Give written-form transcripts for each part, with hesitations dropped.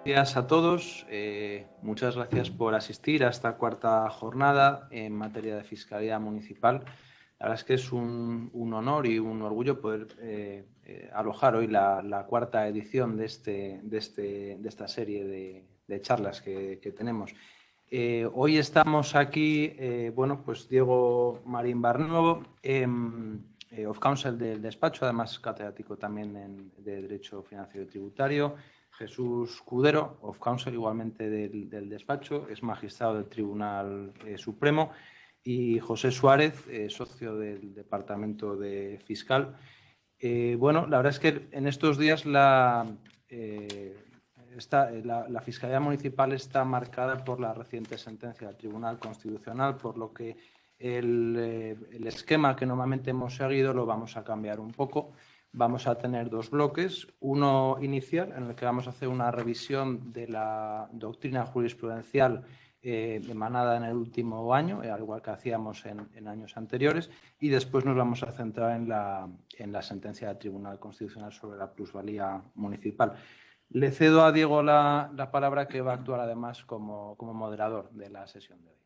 días a todos. Muchas gracias por asistir a esta cuarta jornada en materia de fiscalidad municipal. La verdad es que es un honor y un orgullo poder alojar hoy la cuarta edición de esta serie de charlas que tenemos. Hoy estamos aquí, pues Diego Marín Barnuevo, of counsel del despacho, además catedrático también de Derecho Financiero y Tributario. Jesús Cudero, of counsel igualmente del despacho, es magistrado del Tribunal Supremo. Y José Suárez, socio del Departamento de Fiscal. La verdad es que en estos días la Fiscalía Municipal está marcada por la reciente sentencia del Tribunal Constitucional, por lo que el esquema que normalmente hemos seguido lo vamos a cambiar un poco. Vamos a tener dos bloques, uno inicial en el que vamos a hacer una revisión de la doctrina jurisprudencial emanada en el último año, al igual que hacíamos en años anteriores, y después nos vamos a centrar en la sentencia del Tribunal Constitucional sobre la plusvalía municipal. Le cedo a Diego la palabra, que va a actuar además como moderador de la sesión de hoy.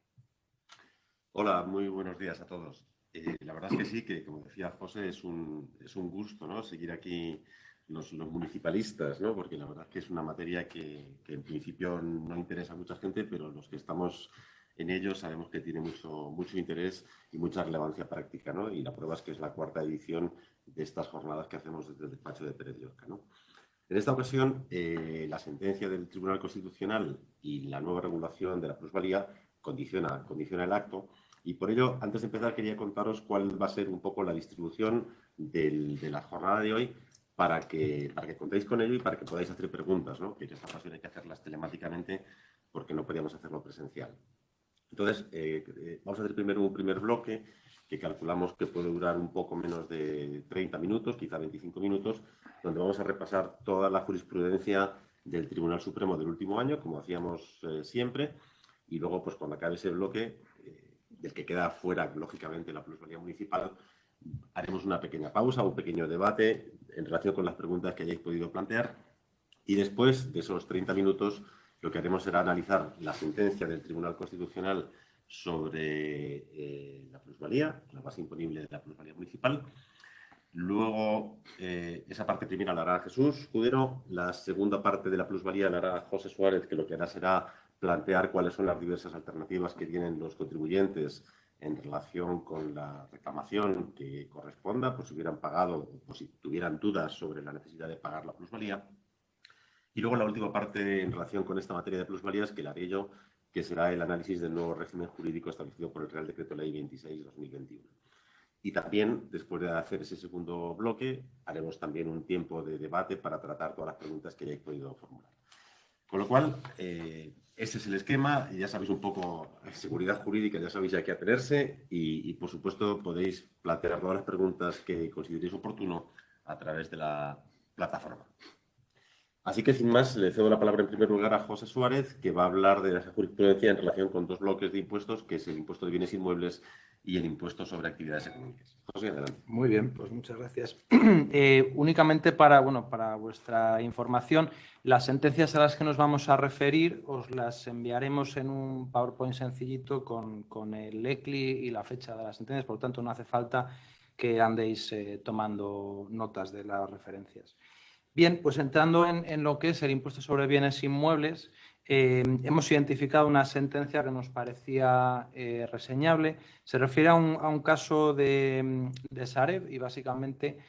Hola, muy buenos días a todos. La verdad es que sí, que como decía José, es un gusto, ¿no?, seguir aquí los municipalistas, ¿no?, porque la verdad es que es una materia que en principio no interesa a mucha gente, pero los que estamos en ello sabemos que tiene mucho interés y mucha relevancia práctica, ¿no? Y la prueba es que es la cuarta edición de estas jornadas que hacemos desde el despacho de Pérez Llorca, ¿no? En esta ocasión, la sentencia del Tribunal Constitucional y la nueva regulación de la plusvalía condiciona el acto. Y por ello, antes de empezar, quería contaros cuál va a ser un poco la distribución de la jornada de hoy para que contéis con ello y para que podáis hacer preguntas, ¿no?, que en esta ocasión hay que hacerlas telemáticamente porque no podíamos hacerlo presencial. Entonces, vamos a hacer primero un primer bloque que calculamos que puede durar un poco menos de 30 minutos, quizá 25 minutos, donde vamos a repasar toda la jurisprudencia del Tribunal Supremo del último año, como hacíamos siempre, y luego, pues cuando acabe ese bloque, del que queda fuera, lógicamente, la plusvalía municipal, haremos una pequeña pausa, un pequeño debate en relación con las preguntas que hayáis podido plantear, y después de esos 30 minutos lo que haremos será analizar la sentencia del Tribunal Constitucional sobre la plusvalía, la base imponible de la plusvalía municipal. Luego, esa parte primera la hará Jesús Cudero, la segunda parte de la plusvalía la hará José Suárez, que lo que hará será plantear cuáles son las diversas alternativas que tienen los contribuyentes en relación con la reclamación que corresponda, pues si hubieran pagado o si tuvieran dudas sobre la necesidad de pagar la plusvalía. Y luego la última parte en relación con esta materia de plusvalías, que la haré yo, que será el análisis del nuevo régimen jurídico establecido por el Real Decreto Ley 26/2021. Y también, después de hacer ese segundo bloque, haremos también un tiempo de debate para tratar todas las preguntas que hayáis podido formular. Con lo cual, ese es el esquema. Ya sabéis un poco, seguridad jurídica, ya sabéis a qué atenerse y, por supuesto, podéis plantear todas las preguntas que consideréis oportuno a través de la plataforma. Así que, sin más, le cedo la palabra en primer lugar a José Suárez, que va a hablar de la jurisprudencia en relación con dos bloques de impuestos, que es el impuesto de bienes inmuebles y el impuesto sobre actividades económicas. José, adelante. Muy bien, pues muchas gracias. Únicamente para vuestra información, las sentencias a las que nos vamos a referir os las enviaremos en un PowerPoint sencillito con el ECLI y la fecha de las sentencias, por lo tanto no hace falta que andéis tomando notas de las referencias. Bien, pues entrando en lo que es el impuesto sobre bienes inmuebles, hemos identificado una sentencia que nos parecía reseñable. Se refiere a un caso de Sareb y básicamente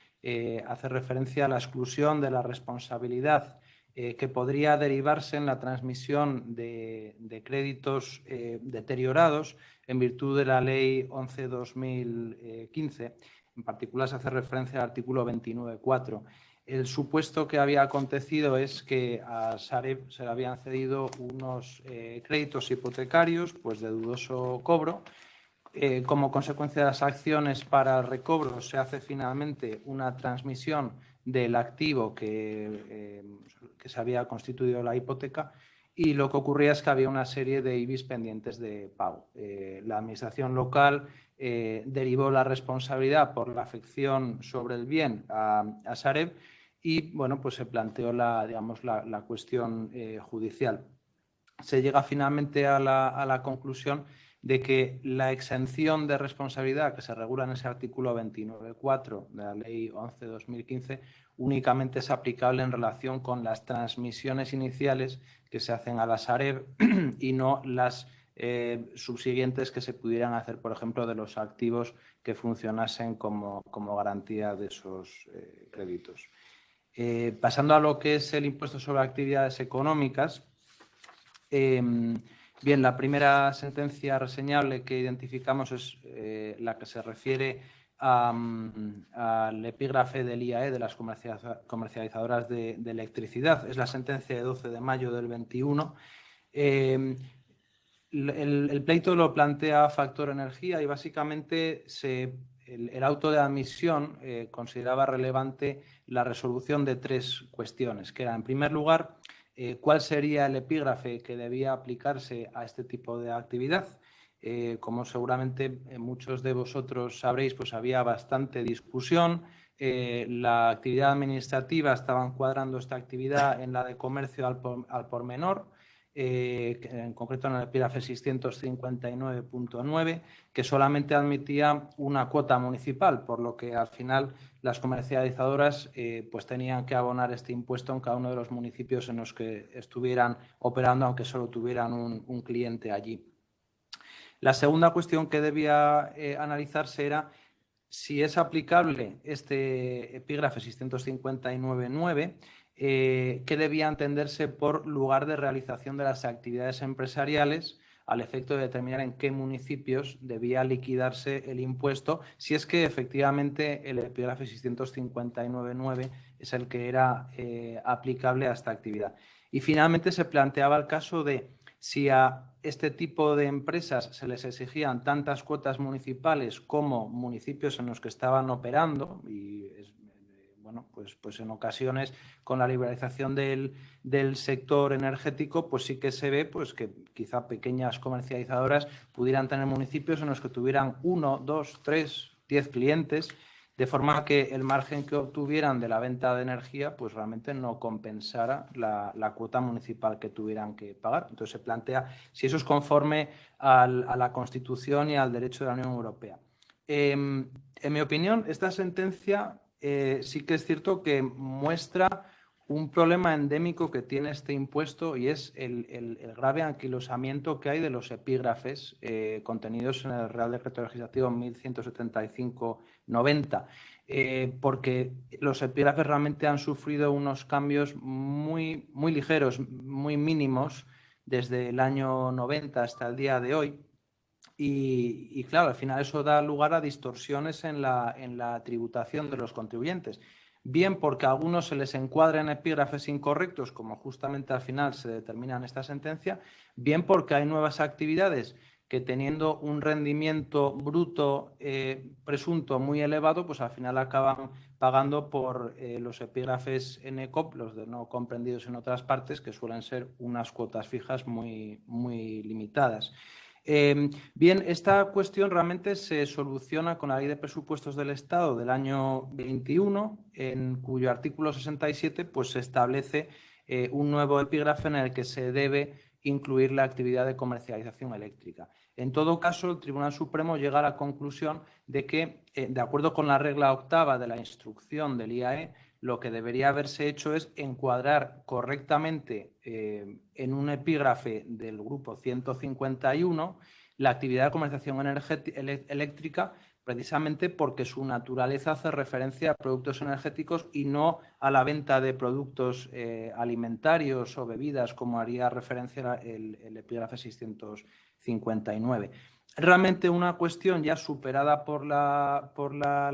hace referencia a la exclusión de la responsabilidad que podría derivarse en la transmisión de créditos deteriorados en virtud de la Ley 11/2015. En particular, se hace referencia al artículo 29.4. El supuesto que había acontecido es que a Sareb se le habían cedido unos créditos hipotecarios pues de dudoso cobro. Como consecuencia de las acciones para el recobro, se hace finalmente una transmisión del activo que se había constituido la hipoteca, y lo que ocurría es que había una serie de IBIs pendientes de pago. La administración local derivó la responsabilidad por la afección sobre el bien a Sareb, y bueno, pues se planteó la cuestión judicial. Se llega finalmente a la conclusión de que la exención de responsabilidad que se regula en ese artículo 29.4 de la Ley 11/2015 únicamente es aplicable en relación con las transmisiones iniciales que se hacen a la Sareb y no las subsiguientes que se pudieran hacer, por ejemplo, de los activos que funcionasen como garantía de esos créditos. Pasando a lo que es el impuesto sobre actividades económicas, bien, la primera sentencia reseñable que identificamos es la que se refiere al epígrafe del IAE, de las comercializadoras de electricidad. Es la sentencia de 12 de mayo del 21. El pleito lo plantea Factor Energía y básicamente el auto de admisión consideraba relevante la resolución de 3 cuestiones, que era, en primer lugar, cuál sería el epígrafe que debía aplicarse a este tipo de actividad. Como seguramente muchos de vosotros sabréis, pues había bastante discusión. La actividad administrativa estaba encuadrando esta actividad en la de comercio al por menor, en concreto en el epígrafe 659.9, que solamente admitía una cuota municipal, por lo que al final las comercializadoras pues tenían que abonar este impuesto en cada uno de los municipios en los que estuvieran operando, aunque solo tuvieran un cliente allí. La segunda cuestión que debía analizarse era si es aplicable este epígrafe 659.9, que debía entenderse por lugar de realización de las actividades empresariales, al efecto de determinar en qué municipios debía liquidarse el impuesto, si es que efectivamente el epígrafe 659.9 es el que era aplicable a esta actividad. Y finalmente se planteaba el caso de si a este tipo de empresas se les exigían tantas cuotas municipales como municipios en los que estaban operando, y bueno, pues en ocasiones con la liberalización del sector energético, pues sí que se ve pues que quizá pequeñas comercializadoras pudieran tener municipios en los que tuvieran 1, 2, 3, 10 clientes, de forma que el margen que obtuvieran de la venta de energía pues realmente no compensara la cuota municipal que tuvieran que pagar. Entonces se plantea si eso es conforme a la Constitución y al derecho de la Unión Europea. En mi opinión, esta sentencia sí que es cierto que muestra un problema endémico que tiene este impuesto, y es el grave anquilosamiento que hay de los epígrafes contenidos en el Real Decreto Legislativo 1175/90, porque los epígrafes realmente han sufrido unos cambios muy, muy ligeros, muy mínimos, desde el año 90 hasta el día de hoy. Y claro, al final eso da lugar a distorsiones en la tributación de los contribuyentes. Bien porque a algunos se les encuadra en epígrafes incorrectos, como justamente al final se determina en esta sentencia, bien porque hay nuevas actividades que, teniendo un rendimiento bruto presunto muy elevado, pues al final acaban pagando por los epígrafes NECOP, los de no comprendidos en otras partes, que suelen ser unas cuotas fijas muy, muy limitadas. Bien, esta cuestión realmente se soluciona con la Ley de Presupuestos del Estado del año 21, en cuyo artículo 67 pues, se establece un nuevo epígrafe en el que se debe incluir la actividad de comercialización eléctrica. En todo caso, el Tribunal Supremo llega a la conclusión de que, de acuerdo con la regla 8ª de la instrucción del IAE, lo que debería haberse hecho es encuadrar correctamente en un epígrafe del grupo 151 la actividad de comercialización eléctrica, precisamente porque su naturaleza hace referencia a productos energéticos y no a la venta de productos alimentarios o bebidas, como haría referencia el epígrafe 659. Realmente una cuestión ya superada por la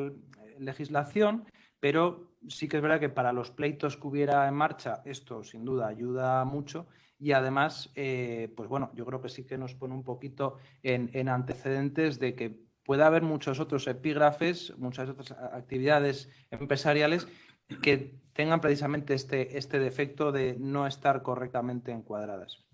legislación, pero sí que es verdad que para los pleitos que hubiera en marcha esto sin duda ayuda mucho, y además, pues bueno, yo creo que sí que nos pone un poquito en antecedentes de que puede haber muchos otros epígrafes, muchas otras actividades empresariales que tengan precisamente este defecto de no estar correctamente encuadradas.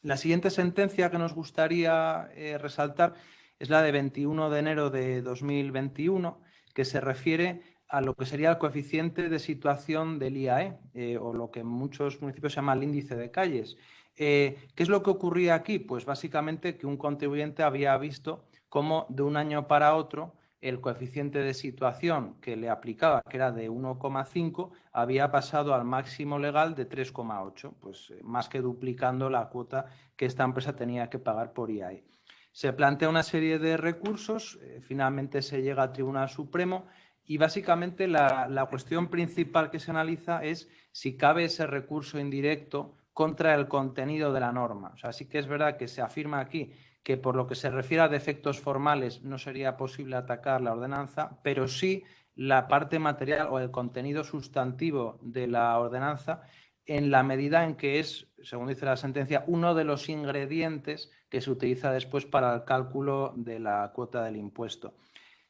La siguiente sentencia que nos gustaría resaltar es la de 21 de enero de 2021, que se refiere a lo que sería el coeficiente de situación del IAE, o lo que en muchos municipios se llama el índice de calles. ¿Qué es lo que ocurría aquí? Pues básicamente que un contribuyente había visto cómo de un año para otro el coeficiente de situación que le aplicaba, que era de 1,5, había pasado al máximo legal de 3,8, pues más que duplicando la cuota que esta empresa tenía que pagar por IAE. Se plantea una serie de recursos, finalmente se llega al Tribunal Supremo y básicamente la cuestión principal que se analiza es si cabe ese recurso indirecto contra el contenido de la norma. O sea, sí que es verdad que se afirma aquí que por lo que se refiere a defectos formales no sería posible atacar la ordenanza, pero sí la parte material o el contenido sustantivo de la ordenanza en la medida en que es, según dice la sentencia, uno de los ingredientes que se utiliza después para el cálculo de la cuota del impuesto.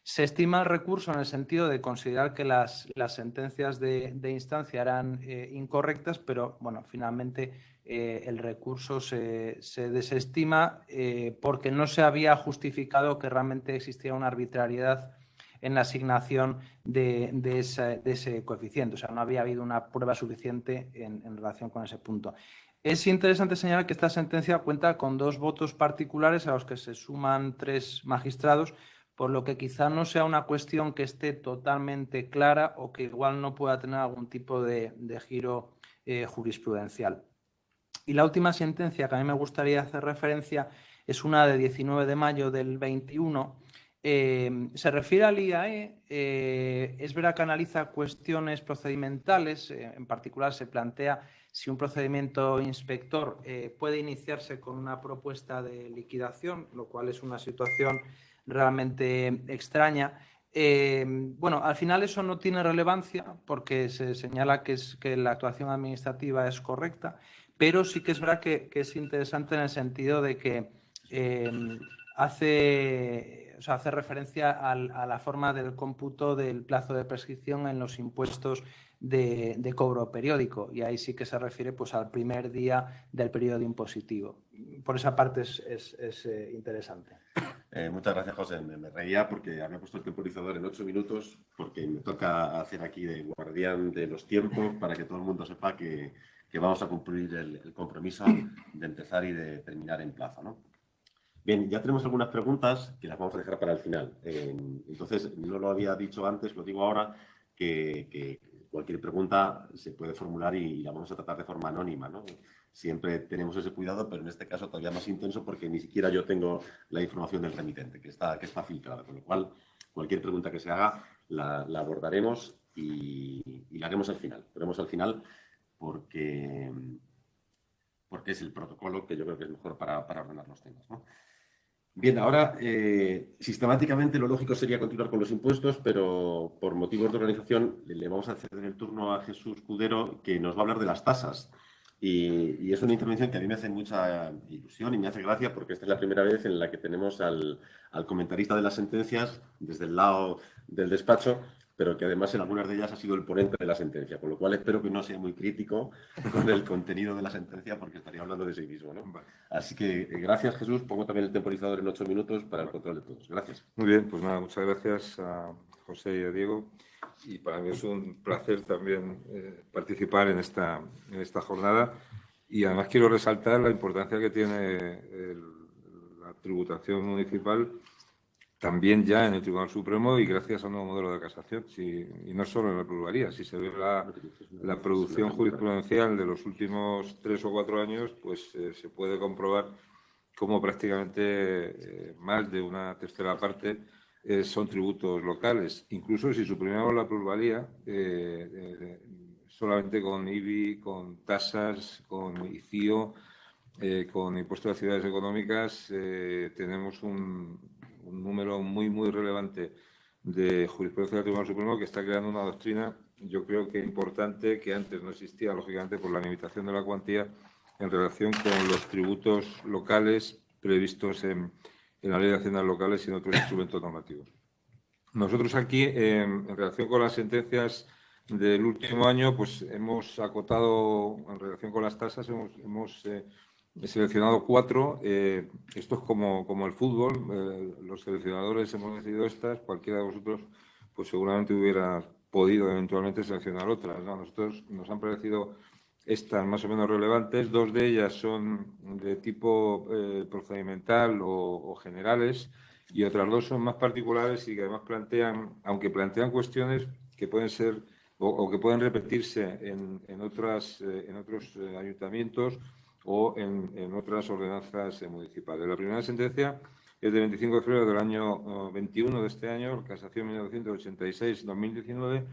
Se estima el recurso en el sentido de considerar que las sentencias de instancia eran incorrectas, pero bueno, finalmente el recurso se desestima porque no se había justificado que realmente existía una arbitrariedad en la asignación de ese coeficiente. O sea, no había habido una prueba suficiente en relación con ese punto. Es interesante señalar que esta sentencia cuenta con 2 votos particulares a los que se suman 3 magistrados, por lo que quizá no sea una cuestión que esté totalmente clara o que igual no pueda tener algún tipo de giro jurisprudencial. Y la última sentencia que a mí me gustaría hacer referencia es una de 19 de mayo del 21. Se refiere al IAE, es verdad que analiza cuestiones procedimentales, en particular se plantea si un procedimiento inspector puede iniciarse con una propuesta de liquidación, lo cual es una situación realmente extraña. Bueno, al final eso no tiene relevancia porque se señala que la actuación administrativa es correcta, pero sí que es verdad que es interesante en el sentido de que hace referencia a la forma del cómputo del plazo de prescripción en los impuestos de cobro periódico, y ahí sí que se refiere pues al primer día del periodo impositivo. Por esa parte es interesante. Muchas gracias, José. Me reía porque había puesto el temporizador en 8 minutos, porque me toca hacer aquí de guardián de los tiempos para que todo el mundo sepa que vamos a cumplir el compromiso de empezar y de terminar en plazo, ¿no? Bien, ya tenemos algunas preguntas que las vamos a dejar para el final. Entonces, no lo había dicho antes, lo digo ahora, que cualquier pregunta se puede formular y la vamos a tratar de forma anónima, ¿no? Siempre tenemos ese cuidado, pero en este caso todavía más intenso porque ni siquiera yo tengo la información del remitente, que está filtrada. Con lo cual, cualquier pregunta que se haga la abordaremos y la haremos al final. Lo haremos al final porque es el protocolo que yo creo que es mejor para ordenar los temas, ¿no? Bien, ahora sistemáticamente lo lógico sería continuar con los impuestos, pero por motivos de organización le vamos a ceder el turno a Jesús Cudero, que nos va a hablar de las tasas. Y es una intervención que a mí me hace mucha ilusión y me hace gracia porque esta es la primera vez en la que tenemos al comentarista de las sentencias desde el lado del despacho, pero que además en algunas de ellas ha sido el ponente de la sentencia, con lo cual espero que no sea muy crítico con el contenido de la sentencia porque estaría hablando de sí mismo, ¿no? Vale. Así que gracias, Jesús. Pongo también el temporizador en 8 minutos para el control de todos. Gracias. Muy bien, pues nada, muchas gracias a José y a Diego. Y para mí es un placer también participar en esta jornada. Y además quiero resaltar la importancia que tiene la tributación municipal también ya en el Tribunal Supremo y gracias a un nuevo modelo de casación. Y no solo en la plusvalía, si se ve la producción jurisprudencial de los últimos 3 o 4 años, pues se puede comprobar cómo prácticamente más de una tercera parte son tributos locales. Incluso si suprimimos la plusvalía, solamente con IBI, con tasas, con ICIO, con impuesto de actividades económicas, tenemos un número muy, muy relevante de jurisprudencia del Tribunal Supremo que está creando una doctrina, yo creo que importante, que antes no existía, lógicamente, por la limitación de la cuantía en relación con los tributos locales previstos en la Ley de Haciendas Locales y en otros instrumentos normativos. Nosotros aquí, en relación con las sentencias del último año, pues hemos acotado, en relación con las tasas, hemos seleccionado 4. Esto es como el fútbol. Los seleccionadores hemos decidido estas. Cualquiera de vosotros, pues seguramente hubiera podido eventualmente seleccionar otras, ¿no? A nosotros nos han parecido estas más o menos relevantes. Dos de ellas son de tipo procedimental o generales, y otras dos son más particulares y que además aunque plantean cuestiones que pueden ser o que pueden repetirse en otros ayuntamientos o en otras ordenanzas municipales. La primera sentencia es de 25 de febrero del año 21 de este año, Casación 1986-2019,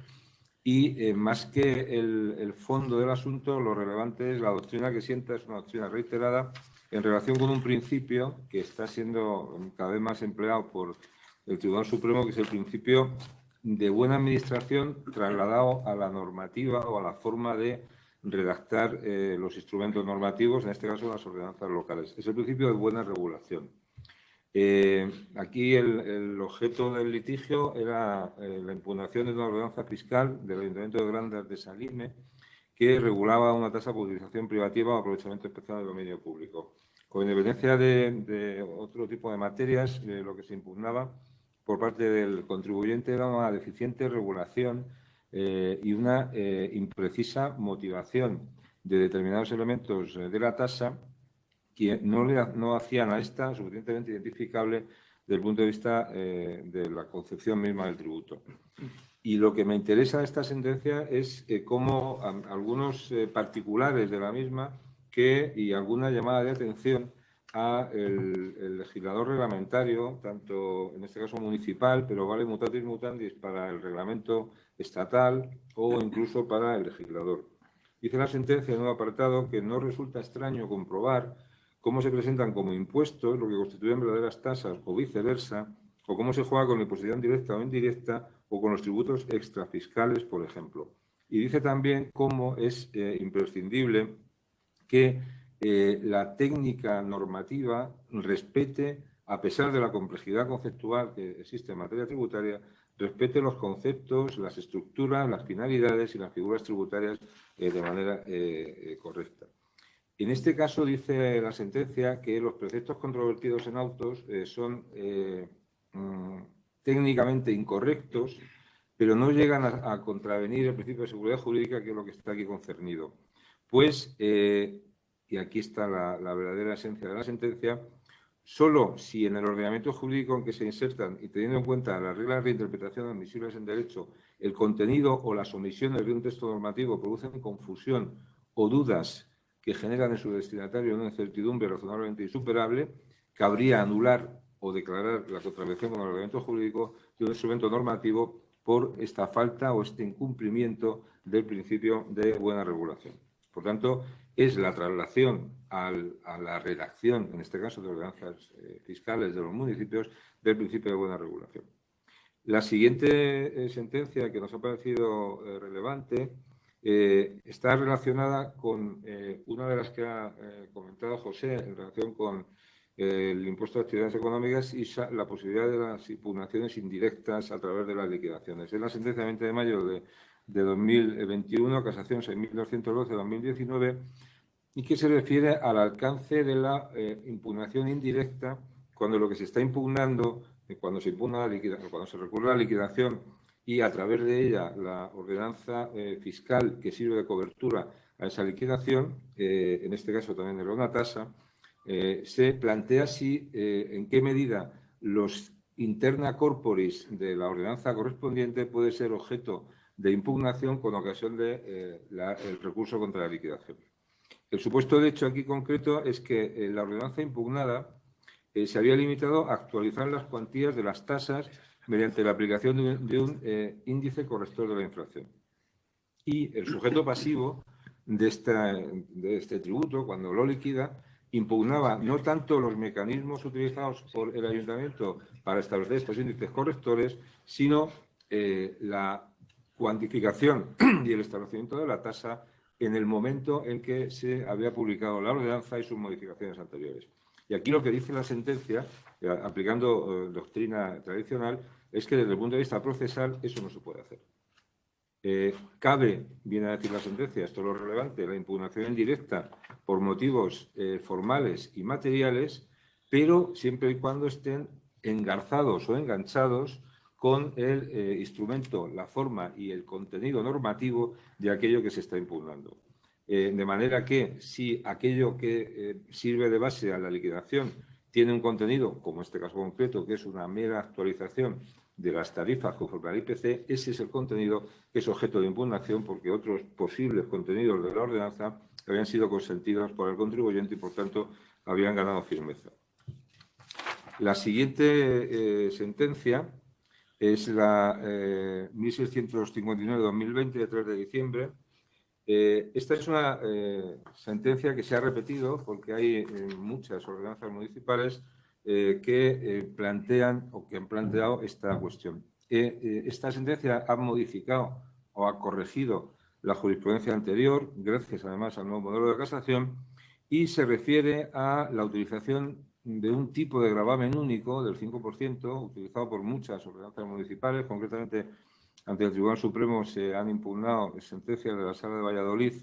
y más que el fondo del asunto, lo relevante es la doctrina que sienta. Es una doctrina reiterada en relación con un principio que está siendo cada vez más empleado por el Tribunal Supremo, que es el principio de buena administración trasladado a la normativa o a la forma de redactar los instrumentos normativos, en este caso las ordenanzas locales. Es el principio de buena regulación. Aquí el objeto del litigio era la impugnación de una ordenanza fiscal del Ayuntamiento de Grandas de Salime que regulaba una tasa por utilización privativa o aprovechamiento especial del dominio público. Con independencia de otro tipo de materias, lo que se impugnaba por parte del contribuyente era una deficiente regulación y una imprecisa motivación de determinados elementos de la tasa que no hacían a esta suficientemente identificable desde el punto de vista de la concepción misma del tributo. Y lo que me interesa de esta sentencia es cómo algunos particulares de la misma y alguna llamada de atención al legislador reglamentario, tanto en este caso municipal, pero vale mutatis mutandis para el reglamento estatal o incluso para el legislador. Dice la sentencia en un apartado que no resulta extraño comprobar cómo se presentan como impuestos lo que constituyen verdaderas tasas o viceversa, o cómo se juega con la imposición directa o indirecta o con los tributos extrafiscales, por ejemplo. Y dice también cómo es imprescindible que la técnica normativa respete, a pesar de la complejidad conceptual que existe en materia tributaria, respete los conceptos, las estructuras, las finalidades y las figuras tributarias de manera correcta. En este caso dice la sentencia que los preceptos controvertidos en autos son técnicamente incorrectos, pero no llegan a contravenir el principio de seguridad jurídica, que es lo que está aquí concernido. Pues, y aquí está la verdadera esencia de la sentencia, solo si en el ordenamiento jurídico en que se insertan y teniendo en cuenta las reglas de interpretación admisibles en derecho, el contenido o las omisiones de un texto normativo producen confusión o dudas que generan en su destinatario una incertidumbre razonablemente insuperable, cabría anular o declarar la contravención con el ordenamiento jurídico de un instrumento normativo por esta falta o este incumplimiento del principio de buena regulación. Por tanto, es la traslación a la redacción, en este caso de ordenanzas fiscales de los municipios, del principio de buena regulación. La siguiente sentencia que nos ha parecido relevante está relacionada con una de las que ha comentado José en relación con el impuesto de actividades económicas y la posibilidad de las impugnaciones indirectas a través de las liquidaciones. Es la sentencia de 20 de mayo de 2021, Casación 6.212-2019, y que se refiere al alcance de la impugnación indirecta cuando lo que se está impugnando, cuando se recurre a la liquidación y a través de ella la ordenanza fiscal que sirve de cobertura a esa liquidación, en este caso también de una tasa, se plantea si en qué medida los interna corporis de la ordenanza correspondiente puede ser objeto de impugnación con ocasión del recurso contra la liquidación. El supuesto de hecho aquí concreto es que la ordenanza impugnada se había limitado a actualizar las cuantías de las tasas mediante la aplicación de un índice corrector de la inflación. Y el sujeto pasivo de este tributo, cuando lo liquida, impugnaba no tanto los mecanismos utilizados por el ayuntamiento para establecer estos índices correctores, sino la cuantificación y el establecimiento de la tasa en el momento en que se había publicado la ordenanza y sus modificaciones anteriores. Y aquí lo que dice la sentencia, aplicando doctrina tradicional, es que desde el punto de vista procesal eso no se puede hacer. Cabe, viene a decir la sentencia, esto es lo relevante, la impugnación indirecta por motivos formales y materiales, pero siempre y cuando estén engarzados o enganchados con el instrumento, la forma y el contenido normativo de aquello que se está impugnando. De manera que si aquello que sirve de base a la liquidación tiene un contenido, como este caso concreto, que es una mera actualización de las tarifas conforme al IPC, ese es el contenido que es objeto de impugnación, porque otros posibles contenidos de la ordenanza habían sido consentidos por el contribuyente y, por tanto, habían ganado firmeza. La siguiente sentencia es la 1659-2020, de 3 de diciembre. Esta es una sentencia que se ha repetido porque hay muchas ordenanzas municipales que plantean o que han planteado esta cuestión. Esta sentencia ha modificado o ha corregido la jurisprudencia anterior, gracias además al nuevo modelo de casación, y se refiere a la utilización de un tipo de gravamen único del 5%, utilizado por muchas ordenanzas municipales. Concretamente, ante el Tribunal Supremo se han impugnado sentencias de la Sala de Valladolid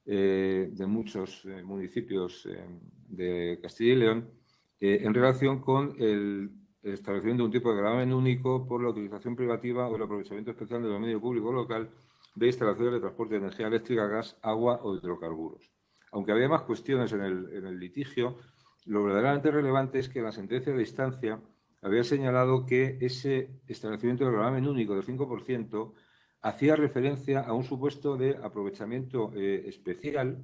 de muchos municipios de Castilla y León en relación con el establecimiento de un tipo de gravamen único por la utilización privativa o el aprovechamiento especial del dominio público local de instalaciones de transporte de energía eléctrica, gas, agua o hidrocarburos. Aunque había más cuestiones en el litigio, lo verdaderamente relevante es que la sentencia de instancia había señalado que ese establecimiento de gravamen único del 5% hacía referencia a un supuesto de aprovechamiento especial,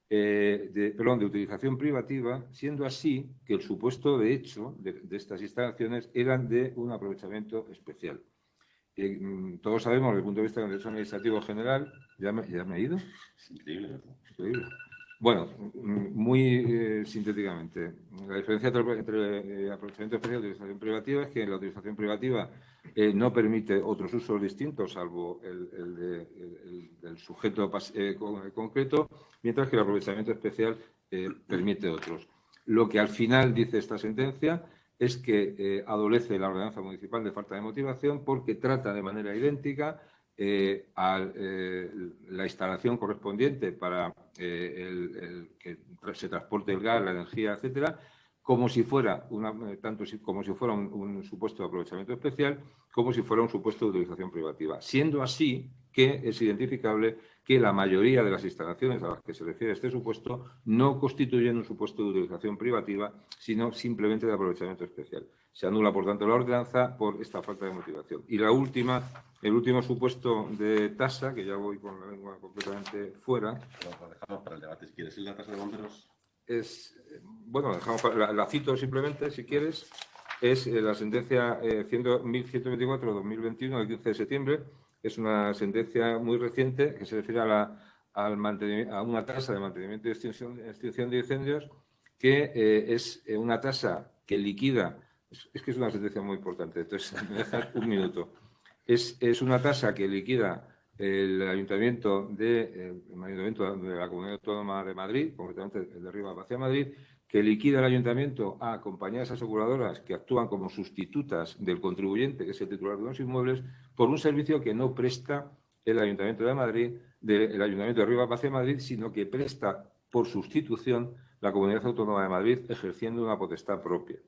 de utilización privativa, siendo así que el supuesto de hecho de estas instalaciones eran de un aprovechamiento especial. Todos sabemos, desde el punto de vista del derecho administrativo general, ¿ya me he ido? Es increíble, ¿verdad? Increíble. Bueno, muy sintéticamente, la diferencia entre aprovechamiento especial y utilización privativa es que la utilización privativa no permite otros usos distintos, salvo el del sujeto concreto, mientras que el aprovechamiento especial permite otros. Lo que al final dice esta sentencia es que adolece la ordenanza municipal de falta de motivación porque trata de manera idéntica a la instalación correspondiente para que se transporte el gas, la energía, etcétera, como si fuera un supuesto de aprovechamiento especial, como si fuera un supuesto de utilización privativa. Siendo así que es identificable que la mayoría de las instalaciones a las que se refiere este supuesto no constituyen un supuesto de utilización privativa, sino simplemente de aprovechamiento especial. Se anula, por tanto, la ordenanza por esta falta de motivación. Y el último supuesto de tasa, que ya voy con la lengua completamente fuera. Lo dejamos para el debate, si quieres. ¿Es la tasa de bomberos? Bueno, la cito simplemente, si quieres. Es la sentencia 1124-2021, del 15 de septiembre. Es una sentencia muy reciente que se refiere a una tasa de mantenimiento y extinción de incendios, que es una tasa que liquida. Es que es una sentencia muy importante, entonces me dejas un minuto. Es una tasa que liquida el Ayuntamiento de la Comunidad Autónoma de Madrid, concretamente el de Rivas Vacia Madrid, que liquida el Ayuntamiento a compañías aseguradoras que actúan como sustitutas del contribuyente, que es el titular de los inmuebles, por un servicio que no presta el Ayuntamiento de Madrid, el Ayuntamiento de Rivas Vacia Madrid, sino que presta por sustitución la Comunidad Autónoma de Madrid, ejerciendo una potestad propia.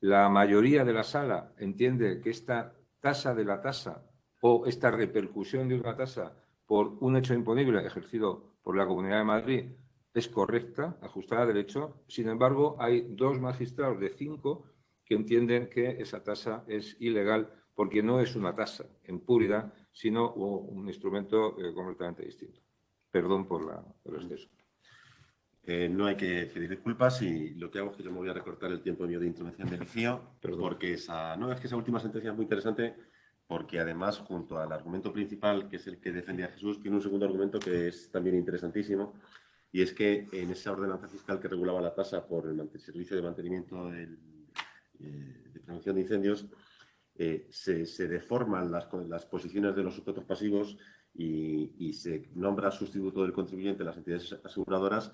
La mayoría de la sala entiende que esta tasa de la tasa o esta repercusión de una tasa por un hecho imponible ejercido por la Comunidad de Madrid es correcta, ajustada a derecho. Sin embargo, hay 2 magistrados de 5 que entienden que esa tasa es ilegal porque no es una tasa en puridad, sino un instrumento completamente distinto. Perdón por el exceso. No hay que pedir disculpas y lo que hago es que yo me voy a recortar el tiempo mío de intervención del ICIO, porque es que esa última sentencia es muy interesante, porque además, junto al argumento principal, que es el que defendía Jesús, tiene un segundo argumento que es también interesantísimo, y es que en esa ordenanza fiscal que regulaba la tasa por el servicio de mantenimiento de prevención de incendios, se deforman las posiciones de los sujetos pasivos y se nombra sustituto del contribuyente en las entidades aseguradoras,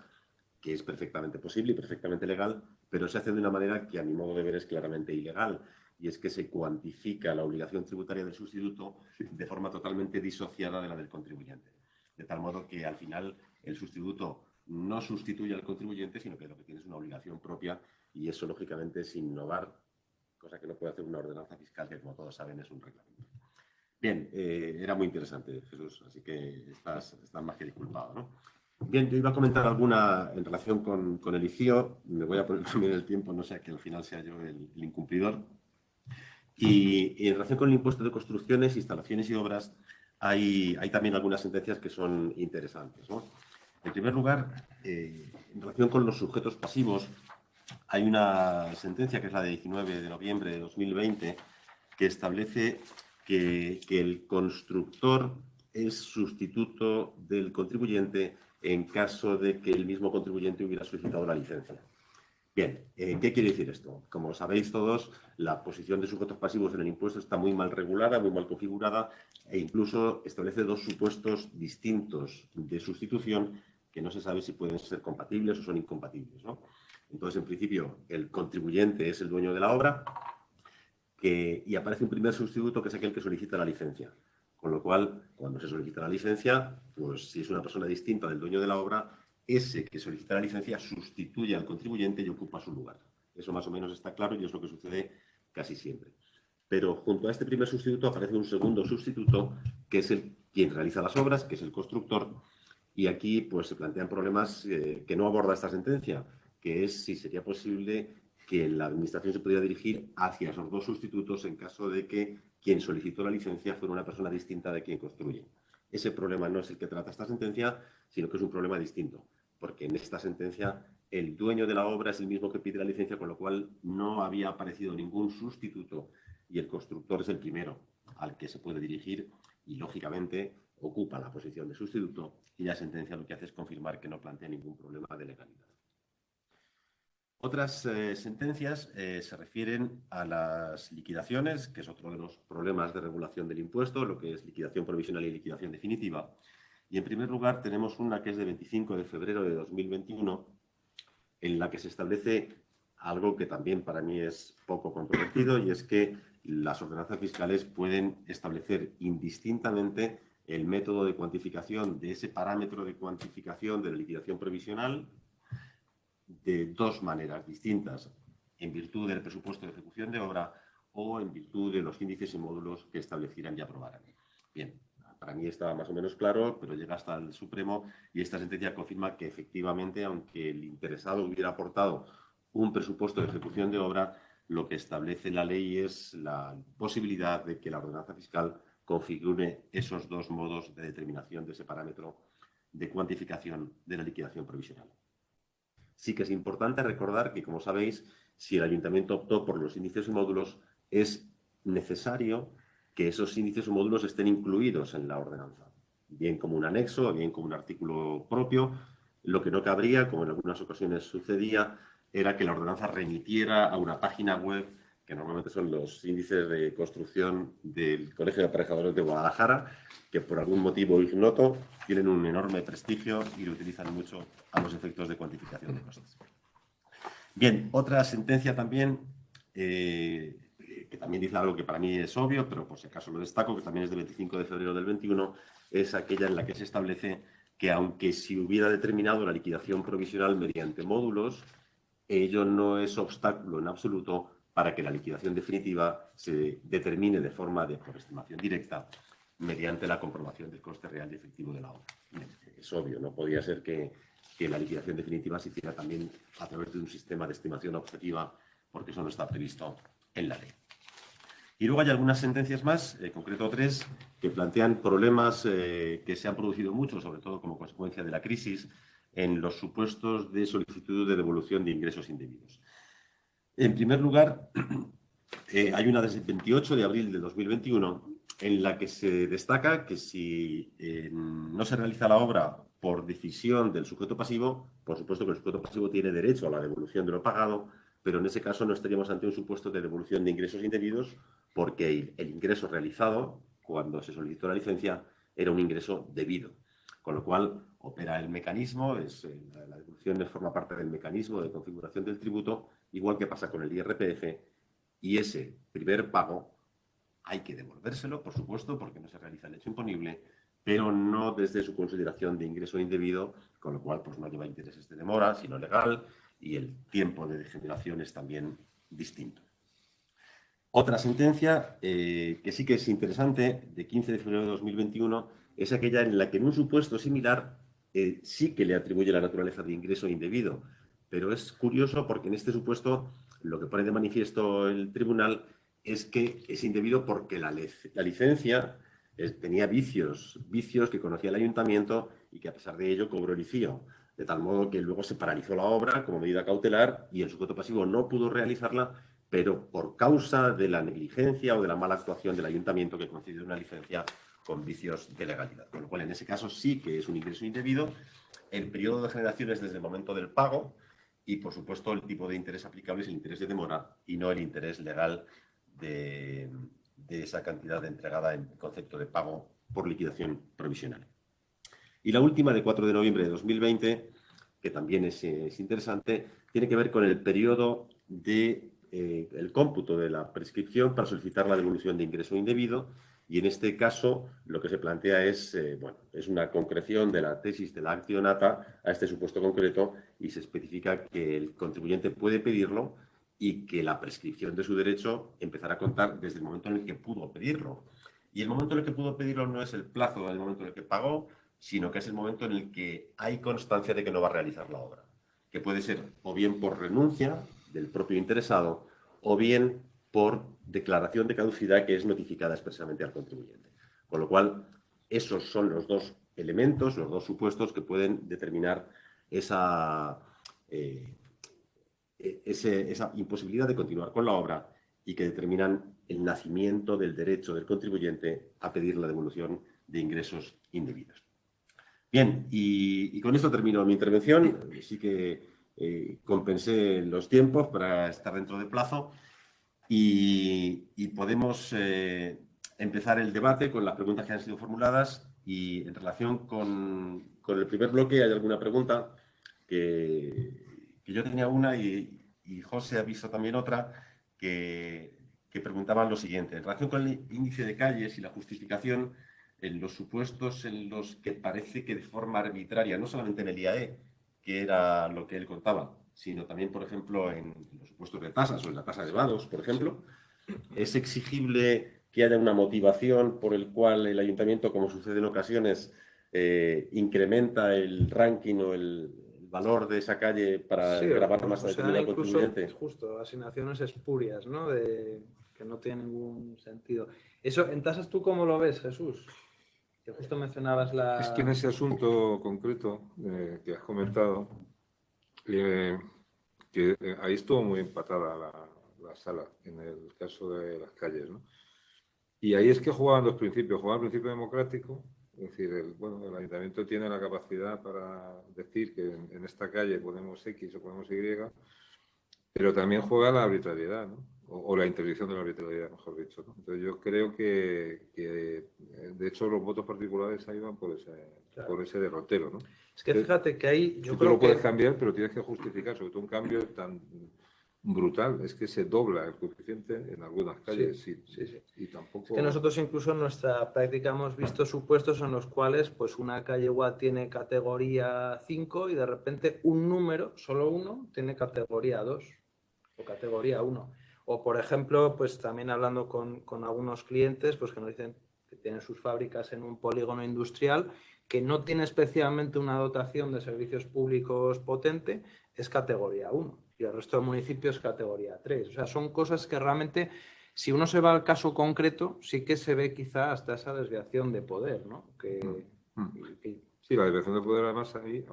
que es perfectamente posible y perfectamente legal, pero se hace de una manera que a mi modo de ver es claramente ilegal, y es que se cuantifica la obligación tributaria del sustituto de forma totalmente disociada de la del contribuyente. De tal modo que al final el sustituto no sustituye al contribuyente, sino que lo que tiene es una obligación propia, y eso lógicamente es innovar cosa que no puede hacer una ordenanza fiscal, que como todos saben es un reglamento. Bien, era muy interesante, Jesús, así que estás más que disculpado, ¿no? Bien, yo iba a comentar alguna en relación con el ICIO, me voy a poner también el tiempo, no sea que al final sea yo el incumplidor. Y en relación con el impuesto de construcciones, instalaciones y obras, hay también algunas sentencias que son interesantes, ¿no? En primer lugar, en relación con los sujetos pasivos, hay una sentencia que es la de 19 de noviembre de 2020 que establece que el constructor es sustituto del contribuyente en caso de que el mismo contribuyente hubiera solicitado la licencia. Bien, ¿qué quiere decir esto? Como sabéis todos, la posición de sujetos pasivos en el impuesto está muy mal regulada, muy mal configurada e incluso establece dos supuestos distintos de sustitución que no se sabe si pueden ser compatibles o son incompatibles, ¿no? Entonces, en principio, el contribuyente es el dueño de la obra y aparece un primer sustituto que es aquel que solicita la licencia. Con lo cual, cuando se solicita la licencia, pues si es una persona distinta del dueño de la obra, ese que solicita la licencia sustituye al contribuyente y ocupa su lugar. Eso más o menos está claro y es lo que sucede casi siempre. Pero junto a este primer sustituto aparece un segundo sustituto que es quien realiza las obras, que es el constructor. Y aquí pues se plantean problemas que no aborda esta sentencia, que es si sería posible que la Administración se pudiera dirigir hacia esos dos sustitutos en caso de que quien solicitó la licencia fuera una persona distinta de quien construye. Ese problema no es el que trata esta sentencia, sino que es un problema distinto, porque en esta sentencia el dueño de la obra es el mismo que pide la licencia, con lo cual no había aparecido ningún sustituto y el constructor es el primero al que se puede dirigir y, lógicamente, ocupa la posición de sustituto y la sentencia lo que hace es confirmar que no plantea ningún problema de legalidad. Otras sentencias se refieren a las liquidaciones, que es otro de los problemas de regulación del impuesto, lo que es liquidación provisional y liquidación definitiva. Y en primer lugar tenemos una que es de 25 de febrero de 2021, en la que se establece algo que también para mí es poco controvertido, y es que las ordenanzas fiscales pueden establecer indistintamente el método de cuantificación de ese parámetro de cuantificación de la liquidación provisional de dos maneras distintas, en virtud del presupuesto de ejecución de obra o en virtud de los índices y módulos que establecieran y aprobaran. Bien, para mí estaba más o menos claro, pero llega hasta el Supremo y esta sentencia confirma que efectivamente, aunque el interesado hubiera aportado un presupuesto de ejecución de obra, lo que establece la ley es la posibilidad de que la ordenanza fiscal configure esos dos modos de determinación de ese parámetro de cuantificación de la liquidación provisional. Sí que es importante recordar que, como sabéis, si el ayuntamiento optó por los índices y módulos, es necesario que esos índices o módulos estén incluidos en la ordenanza, bien como un anexo, bien como un artículo propio. Lo que no cabría, como en algunas ocasiones sucedía, era que la ordenanza remitiera a una página web, que normalmente son los índices de construcción del Colegio de Aparejadores de Guadalajara, que por algún motivo ignoto tienen un enorme prestigio y lo utilizan mucho a los efectos de cuantificación de cosas. Bien, otra sentencia también, que también dice algo que para mí es obvio, pero por si acaso lo destaco, que también es del 25 de febrero del 21, es aquella en la que se establece que aunque se hubiera determinado la liquidación provisional mediante módulos, ello no es obstáculo en absoluto para que la liquidación definitiva se determine de forma por estimación directa mediante la comprobación del coste real y efectivo de la obra. Es obvio, no podía ser que la liquidación definitiva se hiciera también a través de un sistema de estimación objetiva, porque eso no está previsto en la ley. Y luego hay algunas sentencias más, en concreto 3, que plantean problemas que se han producido mucho, sobre todo como consecuencia de la crisis, en los supuestos de solicitud de devolución de ingresos indebidos. En primer lugar, hay una desde el 28 de abril de 2021 en la que se destaca que si no se realiza la obra por decisión del sujeto pasivo, por supuesto que el sujeto pasivo tiene derecho a la devolución de lo pagado, pero en ese caso no estaríamos ante un supuesto de devolución de ingresos indebidos porque el ingreso realizado cuando se solicitó la licencia era un ingreso debido. Con lo cual, opera el mecanismo, la devolución forma parte del mecanismo de configuración del tributo, igual que pasa con el IRPF, y ese primer pago hay que devolvérselo, por supuesto, porque no se realiza el hecho imponible, pero no desde su consideración de ingreso indebido, con lo cual pues, no lleva intereses de demora, sino legal, y el tiempo de degeneración es también distinto. Otra sentencia que sí que es interesante, de 15 de febrero de 2021, es aquella en la que en un supuesto similar sí que le atribuye la naturaleza de ingreso indebido. Pero es curioso porque en este supuesto lo que pone de manifiesto el tribunal es que es indebido porque la licencia tenía vicios que conocía el ayuntamiento y que a pesar de ello cobró el ICIO. De tal modo que luego se paralizó la obra como medida cautelar y el sujeto pasivo no pudo realizarla, pero por causa de la negligencia o de la mala actuación del ayuntamiento que concedió una licencia con vicios de legalidad. Con lo cual, en ese caso sí que es un ingreso indebido. El periodo de generación es desde el momento del pago y, por supuesto, el tipo de interés aplicable es el interés de demora y no el interés legal de esa cantidad entregada en concepto de pago por liquidación provisional. Y la última, de 4 de noviembre de 2020, que también es interesante, tiene que ver con el periodo de el cómputo de la prescripción para solicitar la devolución de ingreso indebido. Y en este caso lo que se plantea es, es una concreción de la tesis de la accionata a este supuesto concreto y se especifica que el contribuyente puede pedirlo y que la prescripción de su derecho empezará a contar desde el momento en el que pudo pedirlo. Y el momento en el que pudo pedirlo no es el plazo del momento en el que pagó, sino que es el momento en el que hay constancia de que no va a realizar la obra, que puede ser o bien por renuncia del propio interesado o bien por declaración de caducidad que es notificada expresamente al contribuyente. Con lo cual, esos son los dos elementos, los dos supuestos que pueden determinar esa imposibilidad de continuar con la obra y que determinan el nacimiento del derecho del contribuyente a pedir la devolución de ingresos indebidos. Bien, y con esto termino mi intervención. Sí que compensé los tiempos para estar dentro de plazo y podemos empezar el debate con las preguntas que han sido formuladas y en relación con el primer bloque hay alguna pregunta que yo tenía una y José ha visto también otra que preguntaban lo siguiente. En relación con el índice de calles y la justificación en los supuestos en los que parece que de forma arbitraria, no solamente en el IAE, que era lo que él contaba, sino también, por ejemplo, en los supuestos de tasas o en la tasa de vados, por ejemplo, es exigible que haya una motivación por el cual el ayuntamiento, como sucede en ocasiones, incrementa el ranking o el valor de esa calle para grabar más a determinado contribuyente. Justo, asignaciones espurias, ¿no? Que no tienen ningún sentido. Eso, ¿en tasas tú cómo lo ves, Jesús? Que justo mencionabas la... Es que en ese asunto concreto que has comentado, ahí estuvo muy empatada la sala, en el caso de las calles, ¿no? Y ahí es que jugaban dos principios. Jugaba el principio democrático, es decir, el ayuntamiento tiene la capacidad para decir que en esta calle ponemos X o ponemos Y, pero también juega la arbitrariedad, ¿no? O la interdicción de la arbitrariedad, mejor dicho, ¿no? Entonces yo creo que de hecho los votos particulares ahí van por ese derrotero, ¿no? Es que fíjate que ahí yo creo que... Tú lo puedes cambiar, pero tienes que justificar, sobre todo un cambio tan brutal, es que se dobla el coeficiente en algunas calles. Sí. Y tampoco... Es que nosotros incluso en nuestra práctica hemos visto supuestos en los cuales pues una calle igual tiene categoría 5 y de repente un número, solo uno, tiene categoría 2 o categoría 1. O por ejemplo, pues también hablando con algunos clientes pues que nos dicen que tienen sus fábricas en un polígono industrial que no tiene especialmente una dotación de servicios públicos potente, es categoría 1. Y el resto de municipios categoría 3. O sea, son cosas que realmente, si uno se va al caso concreto, sí que se ve quizá hasta esa desviación de poder, ¿no? Sí, la desviación de poder, además, ahí,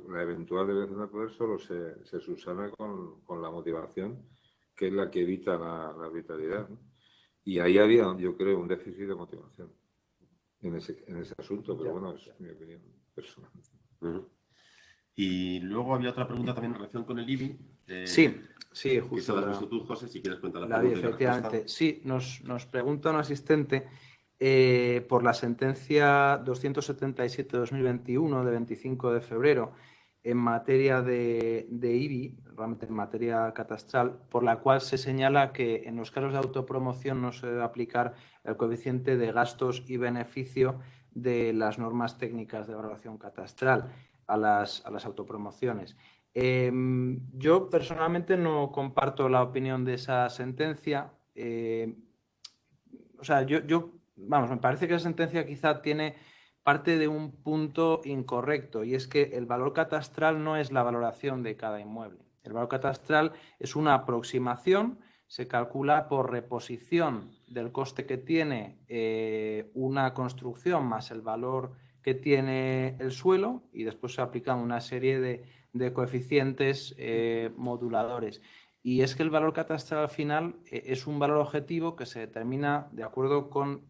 la eventual desviación de poder solo se subsana con la motivación, que es la que evita la arbitrariedad, ¿no? Y ahí había, yo creo, un déficit de motivación en ese asunto, pero bueno, es mi opinión personal. Y luego había otra pregunta también en relación con el IBI. Sí, justo. Que se la has visto tú, José, si quieres contar la pregunta. Efectivamente, sí, nos pregunta un asistente por la sentencia 277-2021 de 25 de febrero en materia de IBI, realmente en materia catastral, por la cual se señala que en los casos de autopromoción no se debe aplicar el coeficiente de gastos y beneficio de las normas técnicas de evaluación catastral a las autopromociones. Yo personalmente no comparto la opinión de esa sentencia o sea, vamos, me parece que la sentencia quizá tiene parte de un punto incorrecto, y es que el valor catastral no es la valoración de cada inmueble. El valor catastral es una aproximación, se calcula por reposición del coste que tiene una construcción más el valor que tiene el suelo, y después se aplican una serie de coeficientes moduladores. Y es que el valor catastral al final es un valor objetivo que se determina de acuerdo con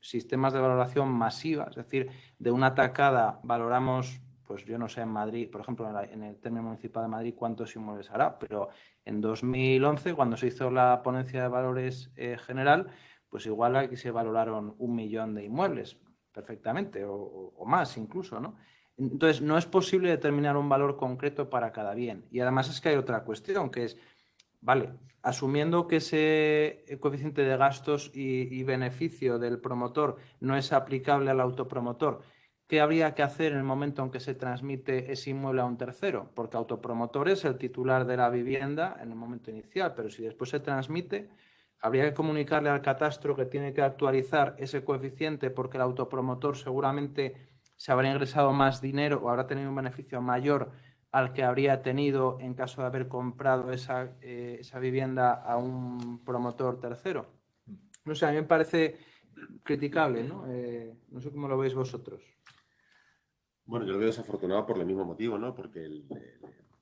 sistemas de valoración masiva, es decir, de una tacada valoramos, pues yo no sé, en Madrid, por ejemplo, en el término municipal de Madrid, cuántos inmuebles hará, pero en 2011, cuando se hizo la ponencia de valores general, pues igual aquí se valoraron 1 millón de inmuebles perfectamente, o más incluso, ¿no? Entonces, no es posible determinar un valor concreto para cada bien. Y además es que hay otra cuestión, que es, vale, asumiendo que ese coeficiente de gastos y beneficio del promotor no es aplicable al autopromotor, ¿qué habría que hacer en el momento en que se transmite ese inmueble a un tercero? Porque autopromotor es el titular de la vivienda en el momento inicial, pero si después se transmite, habría que comunicarle al catastro que tiene que actualizar ese coeficiente porque el autopromotor seguramente se habrá ingresado más dinero o habrá tenido un beneficio mayor al que habría tenido en caso de haber comprado esa vivienda a un promotor tercero. No sé, a mí me parece criticable, ¿no? No sé cómo lo veis vosotros. Bueno, yo lo veo desafortunado por el mismo motivo, ¿no? Porque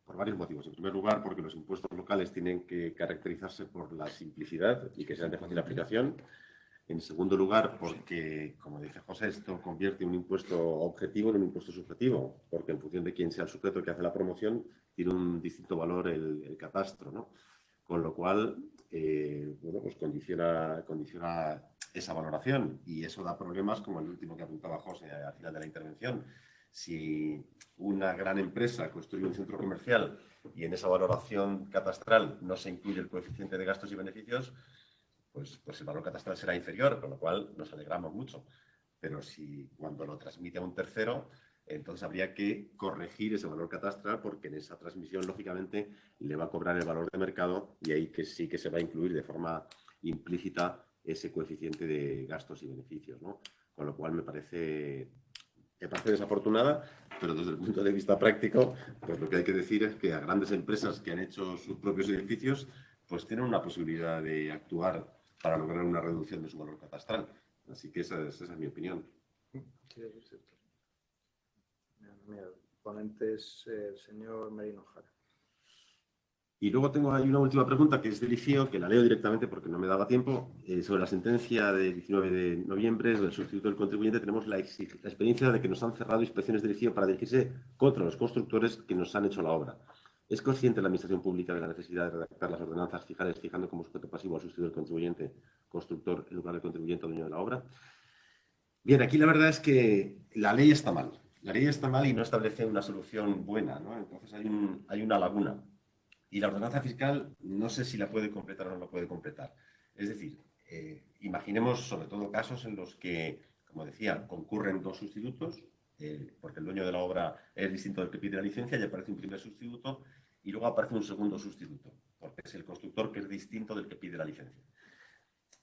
por varios motivos. En primer lugar, porque los impuestos locales tienen que caracterizarse por la simplicidad y que sean de fácil aplicación. En segundo lugar, porque, como dice José, esto convierte un impuesto objetivo en un impuesto subjetivo, porque en función de quién sea el sujeto que hace la promoción, tiene un distinto valor el catastro, ¿no? Con lo cual, bueno, pues condiciona esa valoración, y eso da problemas como el último que apuntaba José al final de la intervención. Si una gran empresa construye un centro comercial y en esa valoración catastral no se incluye el coeficiente de gastos y beneficios, pues el valor catastral será inferior, con lo cual nos alegramos mucho. Pero si cuando lo transmite a un tercero, entonces habría que corregir ese valor catastral, porque en esa transmisión, lógicamente, le va a cobrar el valor de mercado, y ahí que sí que se va a incluir de forma implícita ese coeficiente de gastos y beneficios, ¿no? Con lo cual me parece desafortunada, pero desde el punto de vista práctico, pues lo que hay que decir es que a grandes empresas que han hecho sus propios edificios, pues tienen una posibilidad de actuar para lograr una reducción de su valor catastral. Así que esa es mi opinión. Sí, es cierto. Mira, el ponente es el señor Merino Jara. Y luego tengo ahí una última pregunta, que es del ICIO, que la leo directamente porque no me daba tiempo. Sobre la sentencia de 19 de noviembre del sustituto del contribuyente, tenemos la experiencia de que nos han cerrado inspecciones del ICIO para dirigirse contra los constructores que nos han hecho la obra. ¿Es consciente la Administración Pública de la necesidad de redactar las ordenanzas fiscales fijando como sujeto pasivo al sustituto del contribuyente, constructor, en lugar del contribuyente o dueño de la obra? Bien, aquí la verdad es que la ley está mal. La ley está mal y no establece una solución buena, ¿no? Entonces hay una laguna. Y la ordenanza fiscal no sé si la puede completar o no la puede completar. Es decir, imaginemos sobre todo casos en los que, como decía, concurren dos sustitutos, porque el dueño de la obra es distinto del que pide la licencia, y aparece un primer sustituto y luego aparece un segundo sustituto, porque es el constructor que es distinto del que pide la licencia.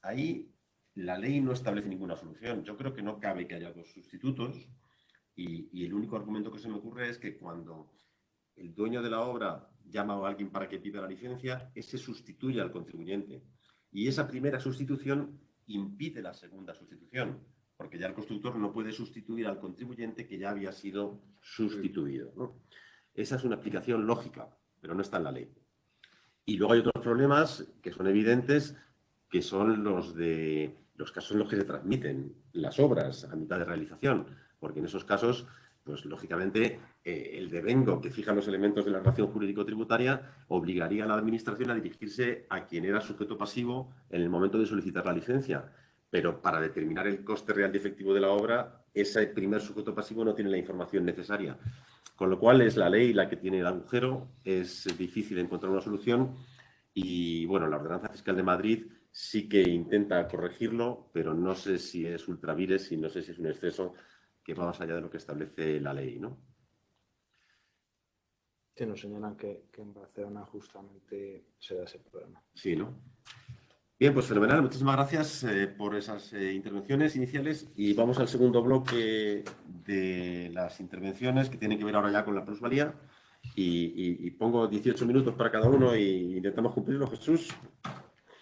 Ahí la ley no establece ninguna solución. Yo creo que no cabe que haya dos sustitutos, y el único argumento que se me ocurre es que cuando el dueño de la obra llama a alguien para que pida la licencia, ese sustituye al contribuyente. Y esa primera sustitución impide la segunda sustitución, porque ya el constructor no puede sustituir al contribuyente que ya había sido sustituido, ¿no? Esa es una aplicación lógica, pero no está en la ley. Y luego hay otros problemas que son evidentes, que son los casos en los que se transmiten las obras a mitad de realización, porque en esos casos, pues lógicamente, el devengo que fija los elementos de la relación jurídico-tributaria obligaría a la Administración a dirigirse a quien era sujeto pasivo en el momento de solicitar la licencia. Pero para determinar el coste real y efectivo de la obra, ese primer sujeto pasivo no tiene la información necesaria. Con lo cual es la ley la que tiene el agujero, es difícil encontrar una solución, y bueno, la Ordenanza Fiscal de Madrid sí que intenta corregirlo, pero no sé si es ultravires y no sé si es un exceso que va más allá de lo que establece la ley, ¿no? Sí, nos señalan que en Barcelona justamente se da ese problema. Sí, ¿no? Bien, pues fenomenal. Muchísimas gracias por esas intervenciones iniciales y vamos al segundo bloque de las intervenciones que tienen que ver ahora ya con la plusvalía y pongo 18 minutos para cada uno y intentamos cumplirlo, Jesús.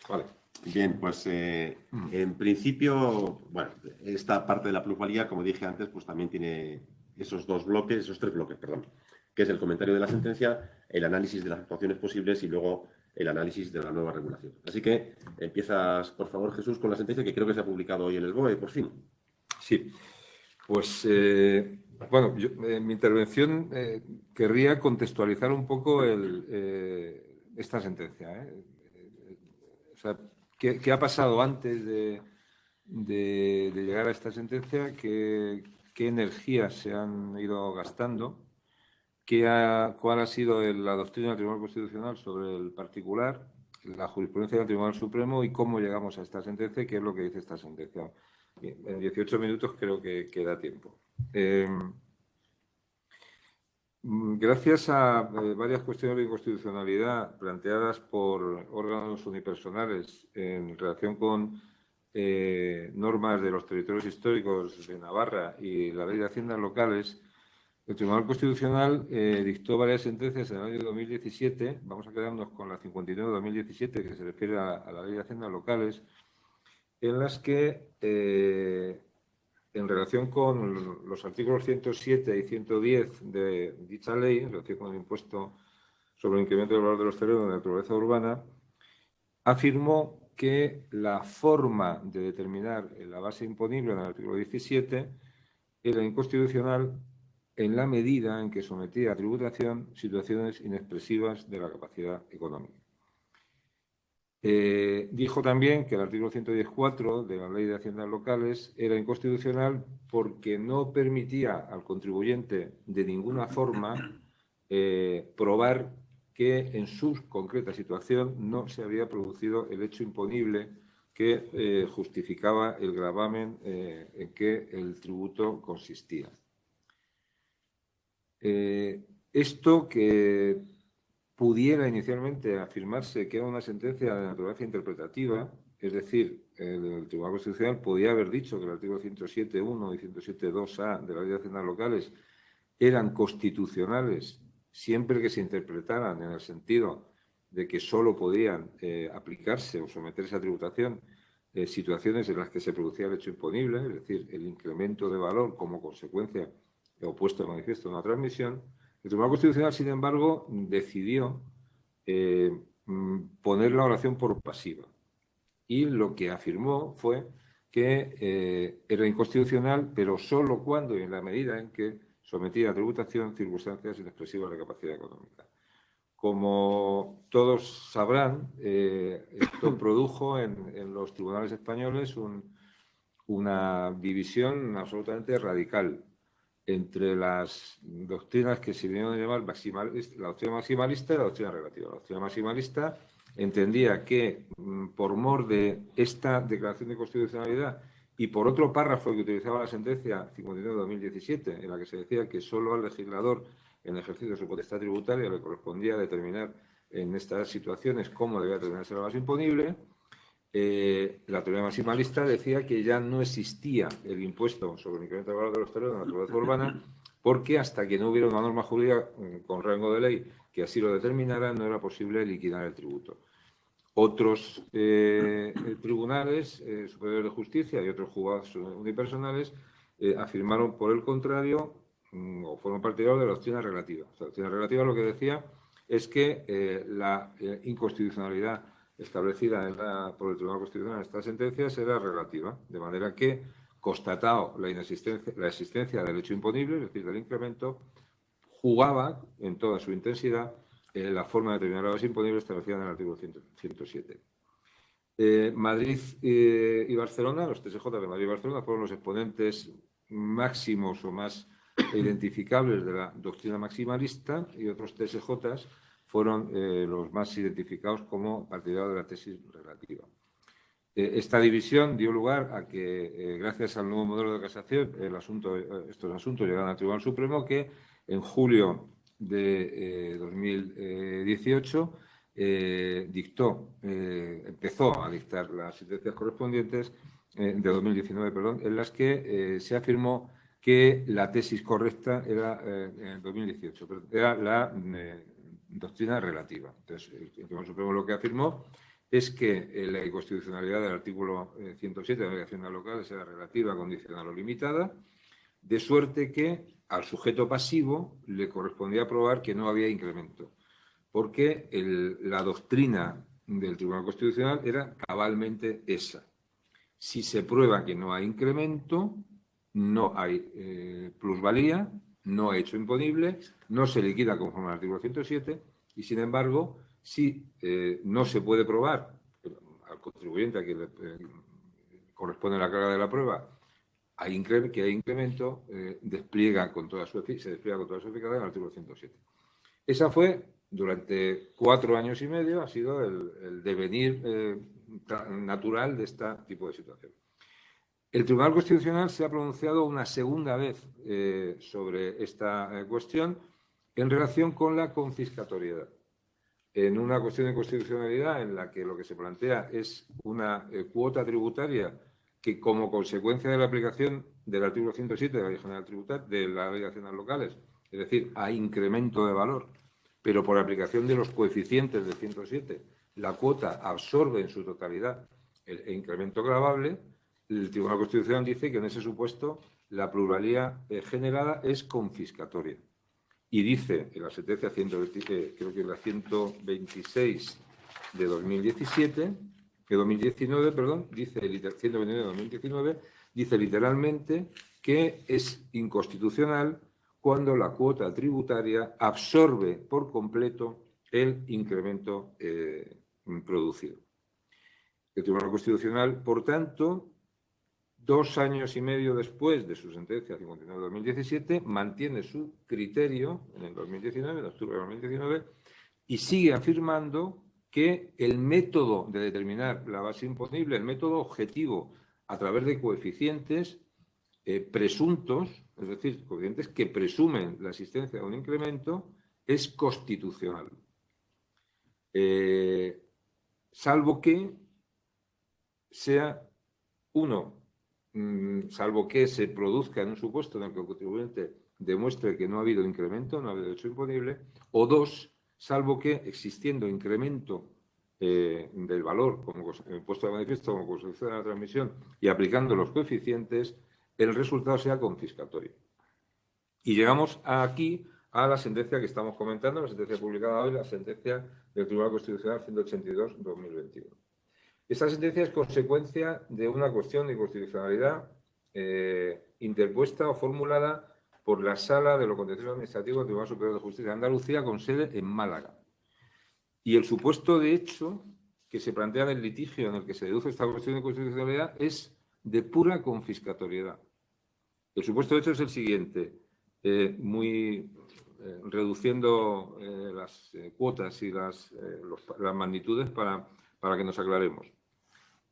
Vale. Bien, pues en principio, bueno, esta parte de la plusvalía, como dije antes, pues también tiene esos tres bloques, perdón, que es el comentario de la sentencia, el análisis de las actuaciones posibles y luego el análisis de la nueva regulación. Así que empiezas, por favor, Jesús, con la sentencia que creo que se ha publicado hoy en el BOE, por fin. Sí, pues bueno, yo en mi intervención querría contextualizar un poco esta sentencia. O sea, ¿qué ha pasado antes de llegar a esta sentencia? ¿Qué energías se han ido gastando? ¿Cuál ha sido la doctrina del Tribunal Constitucional sobre el particular, la jurisprudencia del Tribunal Supremo y cómo llegamos a esta sentencia y qué es lo que dice esta sentencia? Bien, en 18 minutos creo que da tiempo. Gracias a varias cuestiones de inconstitucionalidad planteadas por órganos unipersonales en relación con normas de los territorios históricos de Navarra y la Ley de Haciendas Locales, el Tribunal Constitucional dictó varias sentencias en el año 2017, vamos a quedarnos con la 59 de 2017, que se refiere a la Ley de Haciendas Locales, en las que, en relación con los artículos 107 y 110 de dicha ley, en relación con el impuesto sobre el incremento del valor de los terrenos de la naturaleza urbana, afirmó que la forma de determinar la base imponible en el artículo 17 era inconstitucional en la medida en que sometía a tributación situaciones inexpresivas de la capacidad económica. Dijo también que el artículo 110.4 de la Ley de Haciendas Locales era inconstitucional porque no permitía al contribuyente de ninguna forma probar que en su concreta situación no se había producido el hecho imponible que justificaba el gravamen en que el tributo consistía. Esto que pudiera inicialmente afirmarse que era una sentencia de naturaleza interpretativa, es decir, el Tribunal Constitucional podía haber dicho que el artículo 107.1 y 107.2a de la Ley de Haciendas Locales eran constitucionales siempre que se interpretaran en el sentido de que solo podían aplicarse o someterse a tributación situaciones en las que se producía el hecho imponible, es decir, el incremento de valor como consecuencia o puesto de manifiesto de una transmisión. El Tribunal Constitucional, sin embargo, decidió poner la oración por pasiva y lo que afirmó fue que era inconstitucional, pero solo cuando y en la medida en que sometía a tributación circunstancias inexpresivas de capacidad económica. Como todos sabrán, esto produjo en los tribunales españoles una división absolutamente radical entre las doctrinas que se vinieron a llamar la doctrina maximalista y la doctrina relativa. La doctrina maximalista entendía que por mor de esta declaración de constitucionalidad y por otro párrafo que utilizaba la sentencia 59 de 2017, en la que se decía que solo al legislador en ejercicio de su potestad tributaria le correspondía determinar en estas situaciones cómo debía determinarse la base imponible, la teoría maximalista decía que ya no existía el impuesto sobre el incremento del valor de los terrenos de la naturaleza urbana porque hasta que no hubiera una norma jurídica con rango de ley que así lo determinara, no era posible liquidar el tributo. Otros tribunales superiores de justicia y otros juzgados unipersonales afirmaron por el contrario o fueron partidarios de la doctrina relativa. O sea, la doctrina relativa lo que decía es que la inconstitucionalidad establecida por el Tribunal Constitucional en estas sentencias era relativa, de manera que, constatado la existencia del hecho imponible, es decir, del incremento, jugaba en toda su intensidad la forma de determinar la base imponible establecida en el artículo 107. Madrid y Barcelona, los TSJ de Madrid y Barcelona, fueron los exponentes máximos o más identificables de la doctrina maximalista y otros TSJs fueron los más identificados como partidarios de la tesis relativa. Esta división dio lugar a que, gracias al nuevo modelo de casación, estos asuntos llegaron al Tribunal Supremo, que en julio de 2018 empezó a dictar las sentencias correspondientes de 2019, perdón, en las que se afirmó que la tesis correcta era en 2018, pero era la doctrina relativa. Entonces, el Tribunal Supremo lo que afirmó es que la inconstitucionalidad del artículo 107 de la Ley Hacienda Local era relativa, condicional o limitada, de suerte que al sujeto pasivo le correspondía probar que no había incremento, porque la doctrina del Tribunal Constitucional era cabalmente esa. Si se prueba que no hay incremento, no hay plusvalía, no hay hecho imponible, no se liquida conforme al artículo 107 y, sin embargo, si no se puede probar al contribuyente a quien le corresponde la carga de la prueba que hay incremento, se despliega con toda su eficacia el artículo 107. Esa fue, durante 4 años y medio, ha sido el devenir natural de este tipo de situación. El Tribunal Constitucional se ha pronunciado una segunda vez sobre esta cuestión en relación con la confiscatoriedad. En una cuestión de constitucionalidad en la que lo que se plantea es una cuota tributaria que, como consecuencia de la aplicación del artículo 107 de la Ley General Tributaria, de la Ley de Haciendas Locales, es decir, a incremento de valor, pero por aplicación de los coeficientes del 107, la cuota absorbe en su totalidad el incremento gravable, el Tribunal Constitucional dice que en ese supuesto la plusvalía generada es confiscatoria. Y dice en la sentencia 126 de 2019, dice 129 de 2019, dice literalmente que es inconstitucional cuando la cuota tributaria absorbe por completo el incremento producido. El Tribunal Constitucional, por tanto, 2 años y medio después de su sentencia 59 de 2017, mantiene su criterio en el 2019, en octubre de 2019, y sigue afirmando que el método de determinar la base imponible, el método objetivo a través de coeficientes presuntos, es decir, coeficientes que presumen la existencia de un incremento, es constitucional. Salvo que sea salvo que se produzca en un supuesto en el que el contribuyente demuestre que no ha habido incremento, no ha habido hecho imponible, o 2, salvo que existiendo incremento del valor como puesto de manifiesto como consecuencia de la transmisión y aplicando los coeficientes, el resultado sea confiscatorio. Y llegamos aquí a la sentencia que estamos comentando, la sentencia publicada hoy, la sentencia del Tribunal Constitucional 182/2021. Esta sentencia es consecuencia de una cuestión de inconstitucionalidad interpuesta o formulada por la Sala de lo Contencioso Administrativo del Tribunal Superior de Justicia de Andalucía, con sede en Málaga. Y el supuesto de hecho que se plantea en el litigio en el que se deduce esta cuestión de inconstitucionalidad es de pura confiscatoriedad. El supuesto de hecho es el siguiente, reduciendo las cuotas y las magnitudes para que nos aclaremos.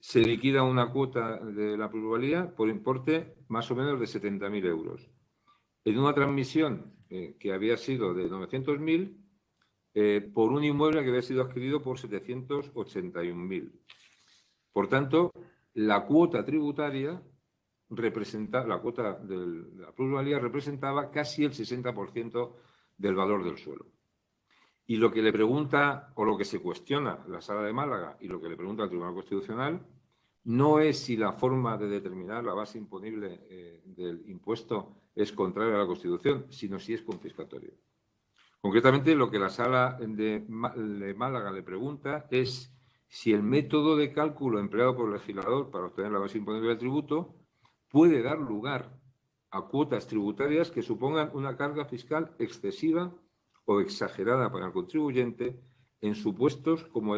Se liquida una cuota de la plusvalía por importe más o menos de 70.000 euros. En una transmisión que había sido de 900.000 por un inmueble que había sido adquirido por 781.000. Por tanto, la cuota tributaria la cuota de la plusvalía representaba casi el 60% del valor del suelo. Y lo que le pregunta, o lo que se cuestiona la Sala de Málaga y lo que le pregunta el Tribunal Constitucional, no es si la forma de determinar la base imponible del impuesto es contraria a la Constitución, sino si es confiscatorio. Concretamente, lo que la Sala de Málaga le pregunta es si el método de cálculo empleado por el legislador para obtener la base imponible del tributo puede dar lugar a cuotas tributarias que supongan una carga fiscal excesiva o exagerada para el contribuyente en supuestos como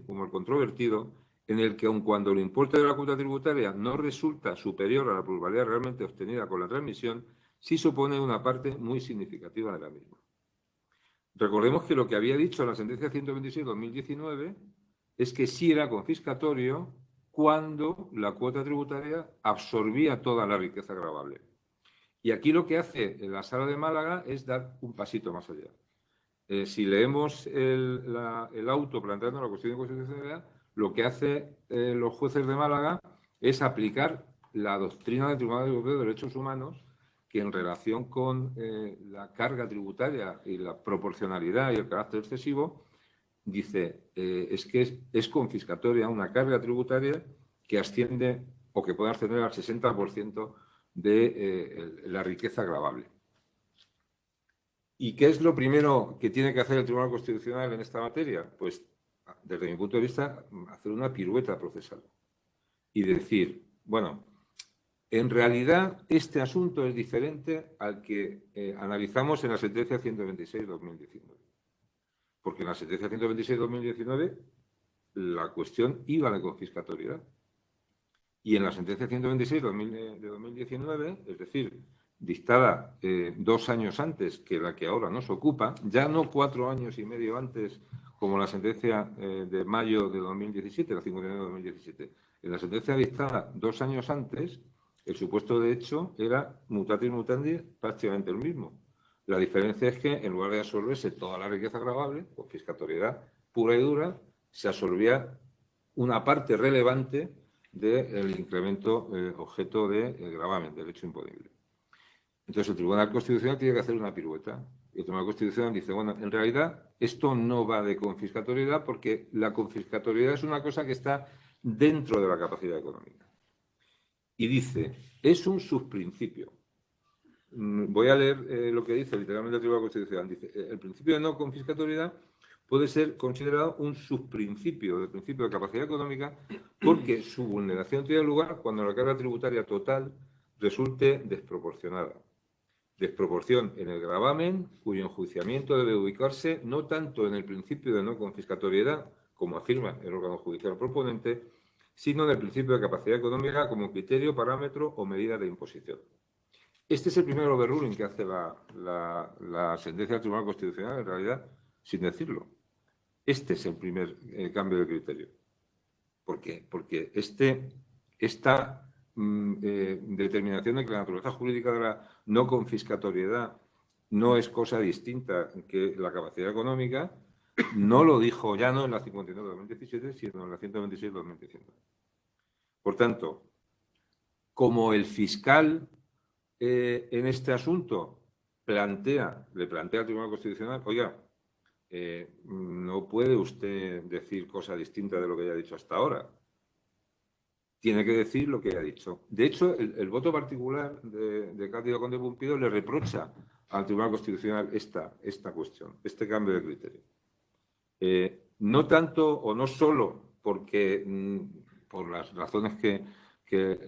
como el controvertido, en el que aun cuando el importe de la cuota tributaria no resulta superior a la plusvalía realmente obtenida con la transmisión, sí supone una parte muy significativa de la misma. Recordemos que lo que había dicho la sentencia 126/2019 es que sí era confiscatorio cuando la cuota tributaria absorbía toda la riqueza gravable. Y aquí lo que hace la Sala de Málaga es dar un pasito más allá. si leemos el auto planteando la cuestión de constitucionalidad, lo que hace los jueces de Málaga es aplicar la doctrina del Tribunal Europeo de Derechos Humanos, que en relación con la carga tributaria y la proporcionalidad y el carácter excesivo, dice es que es confiscatoria una carga tributaria que asciende o que puede ascender al 60% de la riqueza gravable. ¿Y qué es lo primero que tiene que hacer el Tribunal Constitucional en esta materia? Pues, desde mi punto de vista, hacer una pirueta procesal y decir, bueno, en realidad este asunto es diferente al que analizamos en la sentencia 126/2019. Porque en la sentencia 126/2019 la cuestión iba de confiscatoriedad. Y en la sentencia 126 de 2019, es decir, dictada 2 años antes que la que ahora nos ocupa, ya no 4 años y medio antes como la sentencia de mayo de 2017, la 59 de 2017. En la sentencia dictada 2 años antes, el supuesto de hecho era mutatis mutandis prácticamente el mismo. La diferencia es que en lugar de absorberse toda la riqueza gravable, confiscatoriedad pura y dura, se absorbía una parte relevante del incremento objeto de gravamen, del hecho imponible. Entonces, el Tribunal Constitucional tiene que hacer una pirueta. Y el Tribunal Constitucional dice, bueno, en realidad esto no va de confiscatoriedad porque la confiscatoriedad es una cosa que está dentro de la capacidad económica. Y dice, es un subprincipio. Voy a leer lo que dice literalmente el Tribunal Constitucional. Dice, el principio de no confiscatoriedad puede ser considerado un subprincipio del principio de capacidad económica porque su vulneración tiene lugar cuando la carga tributaria total resulte desproporcionada. Desproporción en el gravamen, cuyo enjuiciamiento debe ubicarse no tanto en el principio de no confiscatoriedad, como afirma el órgano judicial proponente, sino en el principio de capacidad económica como criterio, parámetro o medida de imposición. Este es el primer overruling que hace la sentencia del Tribunal Constitucional, en realidad, sin decirlo. Este es el primer cambio de criterio. ¿Por qué? Porque esta determinación de que la naturaleza jurídica de la no confiscatoriedad no es cosa distinta que la capacidad económica, no lo dijo ya no en la 59/2017, sino en la 126/2019. Por tanto, como el fiscal en este asunto le plantea al Tribunal Constitucional, oiga, no puede usted decir cosa distinta de lo que haya dicho hasta ahora. Tiene que decir lo que haya dicho. De hecho, el voto particular de Cándido Conde Pumpido le reprocha al Tribunal Constitucional esta cuestión, este cambio de criterio. No tanto o no solo porque, por las razones que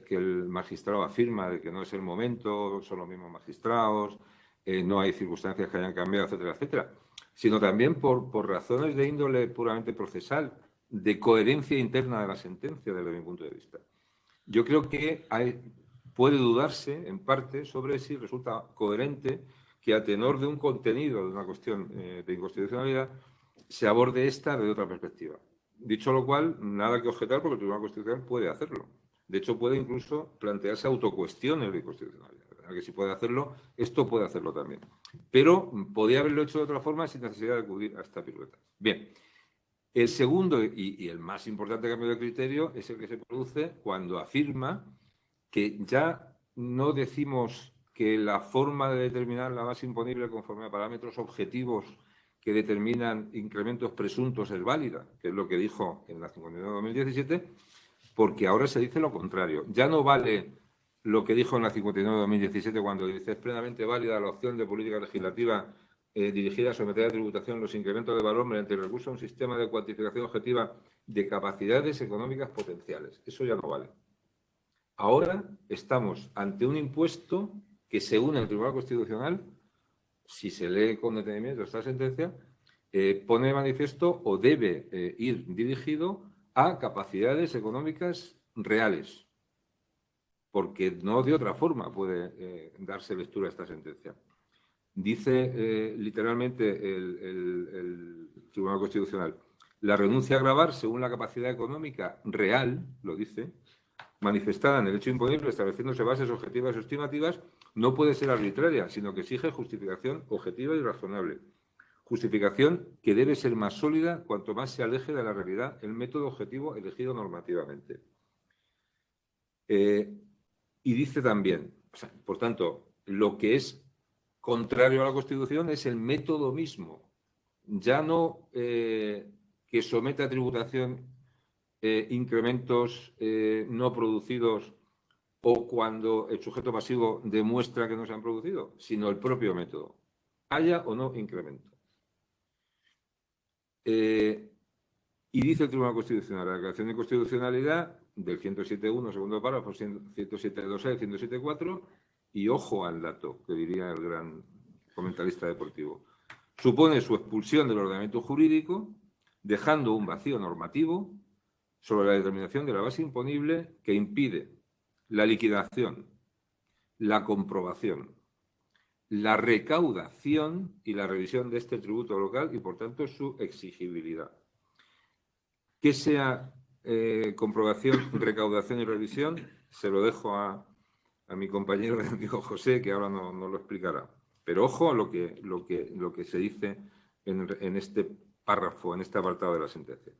el magistrado afirma de que no es el momento, son los mismos magistrados, no hay circunstancias que hayan cambiado, etcétera, etcétera, sino también por razones de índole puramente procesal, de coherencia interna de la sentencia, desde mi punto de vista. Yo creo que puede dudarse, en parte, sobre si resulta coherente que a tenor de un contenido de una cuestión de inconstitucionalidad se aborde esta desde otra perspectiva. Dicho lo cual, nada que objetar porque el Tribunal Constitucional puede hacerlo. De hecho, puede incluso plantearse autocuestiones de inconstitucionalidad. ¿Verdad? Que si puede hacerlo, esto puede hacerlo también. Pero podría haberlo hecho de otra forma sin necesidad de acudir a esta pirueta. Bien, el segundo y el más importante cambio de criterio es el que se produce cuando afirma que ya no decimos que la forma de determinar la base imponible conforme a parámetros objetivos que determinan incrementos presuntos es válida, que es lo que dijo en la 59/2017, porque ahora se dice lo contrario. Ya no vale lo que dijo en la 59/2017 cuando dice es plenamente válida la opción de política legislativa dirigida a someter a tributación los incrementos de valor mediante el recurso a un sistema de cuantificación objetiva de capacidades económicas potenciales. Eso ya no vale. Ahora estamos ante un impuesto que, según el Tribunal Constitucional, si se lee con detenimiento esta sentencia, pone de manifiesto o debe ir dirigido a capacidades económicas reales, porque no de otra forma puede darse lectura a esta sentencia. Dice literalmente el Tribunal Constitucional, la renuncia a gravar según la capacidad económica real, lo dice, manifestada en el hecho imponible estableciéndose bases objetivas o estimativas, no puede ser arbitraria, sino que exige justificación objetiva y razonable. justificación que debe ser más sólida cuanto más se aleje de la realidad el método objetivo elegido normativamente. Y dice también, o sea, por tanto, lo que es contrario a la Constitución es el método mismo, ya no que someta a tributación incrementos no producidos o cuando el sujeto pasivo demuestra que no se han producido, sino el propio método, haya o no incremento. Y dice el Tribunal Constitucional, la declaración de inconstitucionalidad del 107.1, segundo párrafo, 107.2, 107.4, y ojo al dato, que diría el gran comentarista deportivo, supone su expulsión del ordenamiento jurídico, dejando un vacío normativo sobre la determinación de la base imponible que impide la liquidación, la comprobación, la recaudación y la revisión de este tributo local y, por tanto, su exigibilidad. Que sea comprobación, recaudación y revisión, se lo dejo a mi compañero y amigo José, que ahora no lo explicará. Pero ojo a lo que se dice en este párrafo, en este apartado de la sentencia.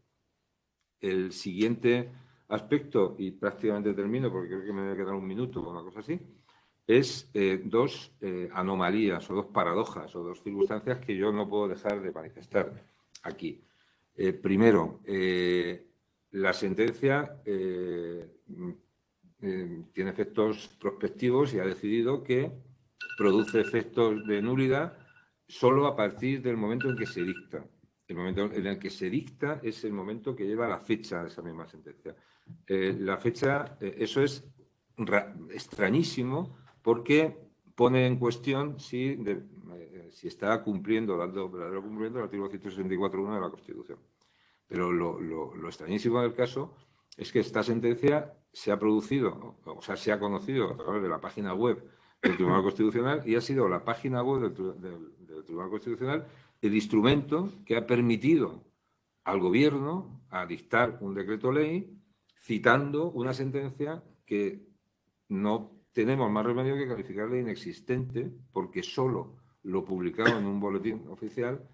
El siguiente aspecto, y prácticamente termino porque creo que me debe quedar un minuto o una cosa así, es dos anomalías o dos paradojas o dos circunstancias que yo no puedo dejar de manifestar aquí. Primero, la sentencia tiene efectos prospectivos y ha decidido que produce efectos de nulidad solo a partir del momento en que se dicta. El momento en el que se dicta es el momento que lleva la fecha de esa misma sentencia. La fecha, eso es extrañísimo porque pone en cuestión si está cumpliendo, dando verdadero cumplimiento el artículo 164.1 de la Constitución. Pero lo extrañísimo del caso es que esta sentencia se ha producido, o sea, se ha conocido a través de la página web del Tribunal Constitucional y ha sido la página web del Tribunal Constitucional el instrumento que ha permitido al Gobierno a dictar un decreto ley citando una sentencia que no tenemos más remedio que calificarla inexistente porque solo lo publicado en un boletín oficial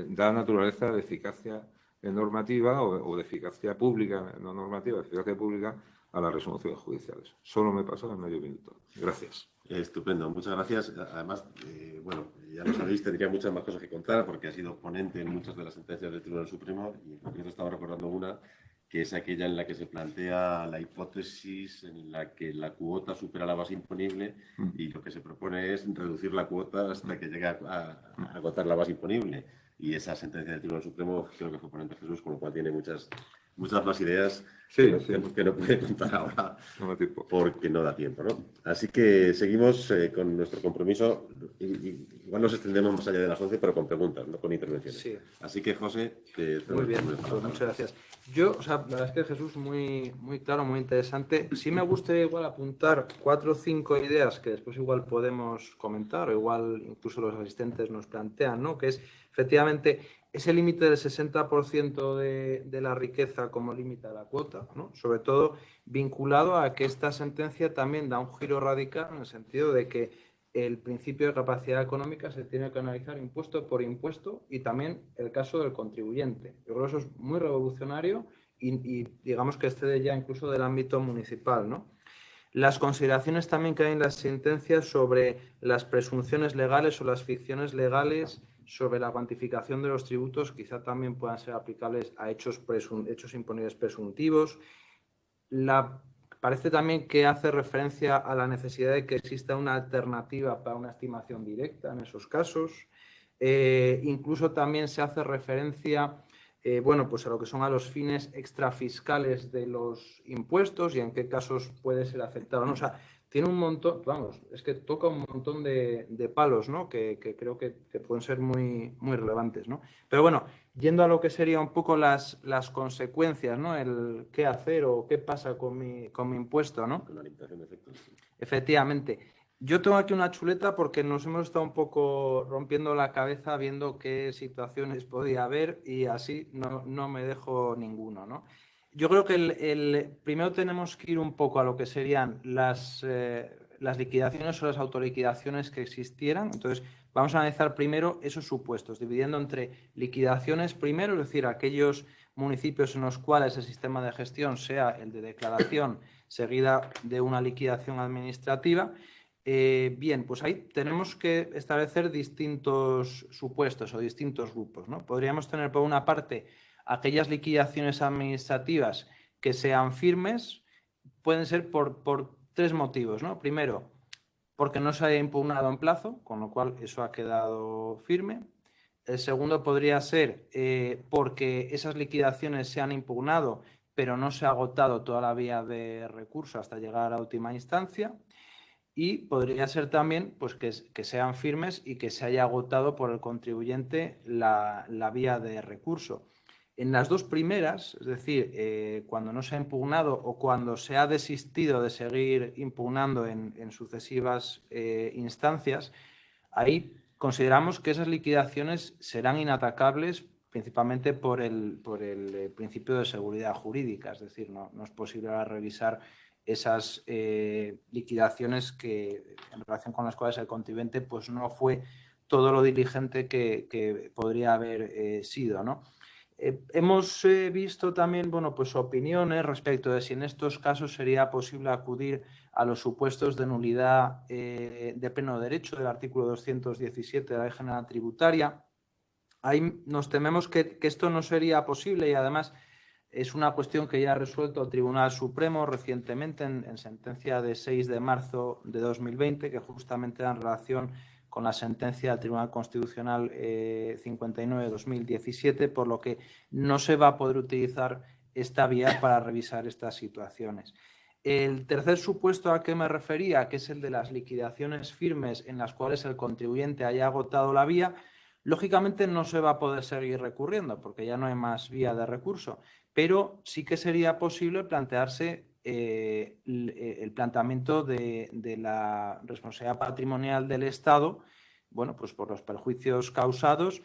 da naturaleza de eficacia normativa o de eficacia pública, no normativa, de eficacia pública a las resoluciones judiciales. Solo me he pasado en medio minuto. Gracias. Estupendo, muchas gracias. Además, bueno, ya lo sabéis, tendría muchas más cosas que contar porque ha sido ponente en muchas de las sentencias del Tribunal Supremo y en concreto estaba recordando una que es aquella en la que se plantea la hipótesis en la que la cuota supera la base imponible y lo que se propone es reducir la cuota hasta que llegue a agotar la base imponible. Y esa sentencia del Tribunal Supremo creo que fue ponente Jesús, con lo cual tiene muchas más ideas que no puede contar ahora porque no da tiempo, ¿no? Así que seguimos con nuestro compromiso. Igual nos extendemos más allá de las 11, pero con preguntas, no con intervenciones. Sí. Así que, José, muy bien, pues muchas gracias. Yo, o sea, la verdad es que Jesús, muy claro, muy interesante. Sí me gustaría igual apuntar 4 o 5 ideas que después igual podemos comentar o igual incluso los asistentes nos plantean, ¿no? Que es, efectivamente, ese límite del 60% de la riqueza como límite a la cuota, ¿no? Sobre todo vinculado a que esta sentencia también da un giro radical en el sentido de que el principio de capacidad económica se tiene que analizar impuesto por impuesto y también el caso del contribuyente. Yo creo que eso es muy revolucionario y digamos que excede ya incluso del ámbito municipal, ¿no? Las consideraciones también que hay en las sentencias sobre las presunciones legales o las ficciones legales sobre la cuantificación de los tributos quizá también puedan ser aplicables a hechos imponibles presuntivos. Parece también que hace referencia a la necesidad de que exista una alternativa para una estimación directa en esos casos. Incluso también se hace referencia bueno, pues a lo que son a los fines extrafiscales de los impuestos y en qué casos puede ser afectado, ¿no? O sea, tiene un montón, vamos, es que toca un montón de palos, ¿no? Que creo que pueden ser muy relevantes, ¿no? Pero bueno, yendo a lo que sería un poco las consecuencias, ¿no? El qué hacer o qué pasa con mi impuesto, ¿no? Con la limitación de efectos. Efectivamente. Yo tengo aquí una chuleta porque nos hemos estado un poco rompiendo la cabeza viendo qué situaciones podía haber y así no me dejo ninguno, ¿no? Yo creo que primero tenemos que ir un poco a lo que serían las liquidaciones o las autoliquidaciones que existieran. Entonces, vamos a analizar primero esos supuestos, dividiendo entre liquidaciones primero, es decir, aquellos municipios en los cuales el sistema de gestión sea el de declaración seguida de una liquidación administrativa. Bien, pues ahí tenemos que establecer distintos supuestos o distintos grupos, ¿no? Podríamos tener, por una parte, aquellas liquidaciones administrativas que sean firmes, pueden ser por 3 motivos, ¿no? Primero, porque no se haya impugnado en plazo, con lo cual eso ha quedado firme. El segundo podría ser porque esas liquidaciones se han impugnado, pero no se ha agotado toda la vía de recurso hasta llegar a la última instancia. Y podría ser también pues, que sean firmes y que se haya agotado por el contribuyente la vía de recurso. En las 2 primeras, es decir, cuando no se ha impugnado o cuando se ha desistido de seguir impugnando en sucesivas instancias, ahí consideramos que esas liquidaciones serán inatacables principalmente por el principio de seguridad jurídica, es decir, no es posible ahora revisar esas liquidaciones en relación con las cuales el contribuyente pues, no fue todo lo diligente que podría haber sido, ¿no? Hemos visto también pues, opiniones respecto de si en estos casos sería posible acudir a los supuestos de nulidad de pleno derecho del artículo 217 de la Ley General Tributaria. Ahí nos tememos que esto no sería posible y además es una cuestión que ya ha resuelto el Tribunal Supremo recientemente en sentencia de 6 de marzo de 2020, que justamente da en relación con la sentencia del Tribunal Constitucional 59/2017, por lo que no se va a poder utilizar esta vía para revisar estas situaciones. El tercer supuesto al que me refería, que es el de las liquidaciones firmes en las cuales el contribuyente haya agotado la vía, lógicamente no se va a poder seguir recurriendo porque ya no hay más vía de recurso, pero sí que sería posible plantearse el planteamiento de la responsabilidad patrimonial del Estado, bueno, pues por los perjuicios causados,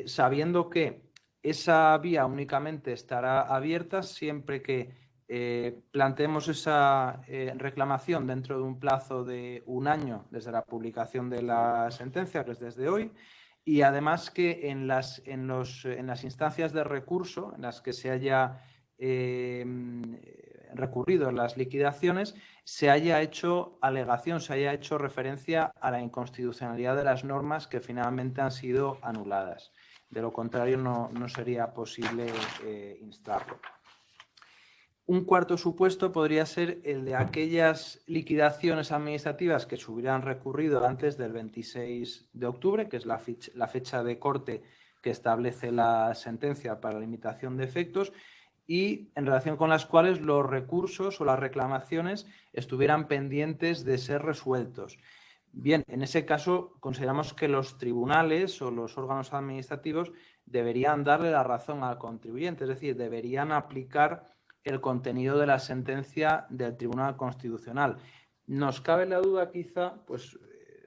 sabiendo que esa vía únicamente estará abierta siempre que planteemos esa reclamación dentro de un plazo de 1 año desde la publicación de la sentencia, que es desde hoy, y además que en las instancias de recurso en las que se haya recurrido en las liquidaciones, se haya hecho alegación, se haya hecho referencia a la inconstitucionalidad de las normas que finalmente han sido anuladas. De lo contrario, no sería posible instarlo. Un cuarto supuesto podría ser el de aquellas liquidaciones administrativas que se hubieran recurrido antes del 26 de octubre, que es la fecha de corte que establece la sentencia para la limitación de efectos, y en relación con las cuales los recursos o las reclamaciones estuvieran pendientes de ser resueltos. Bien, en ese caso consideramos que los tribunales o los órganos administrativos deberían darle la razón al contribuyente, es decir, deberían aplicar el contenido de la sentencia del Tribunal Constitucional. Nos cabe la duda quizá, pues,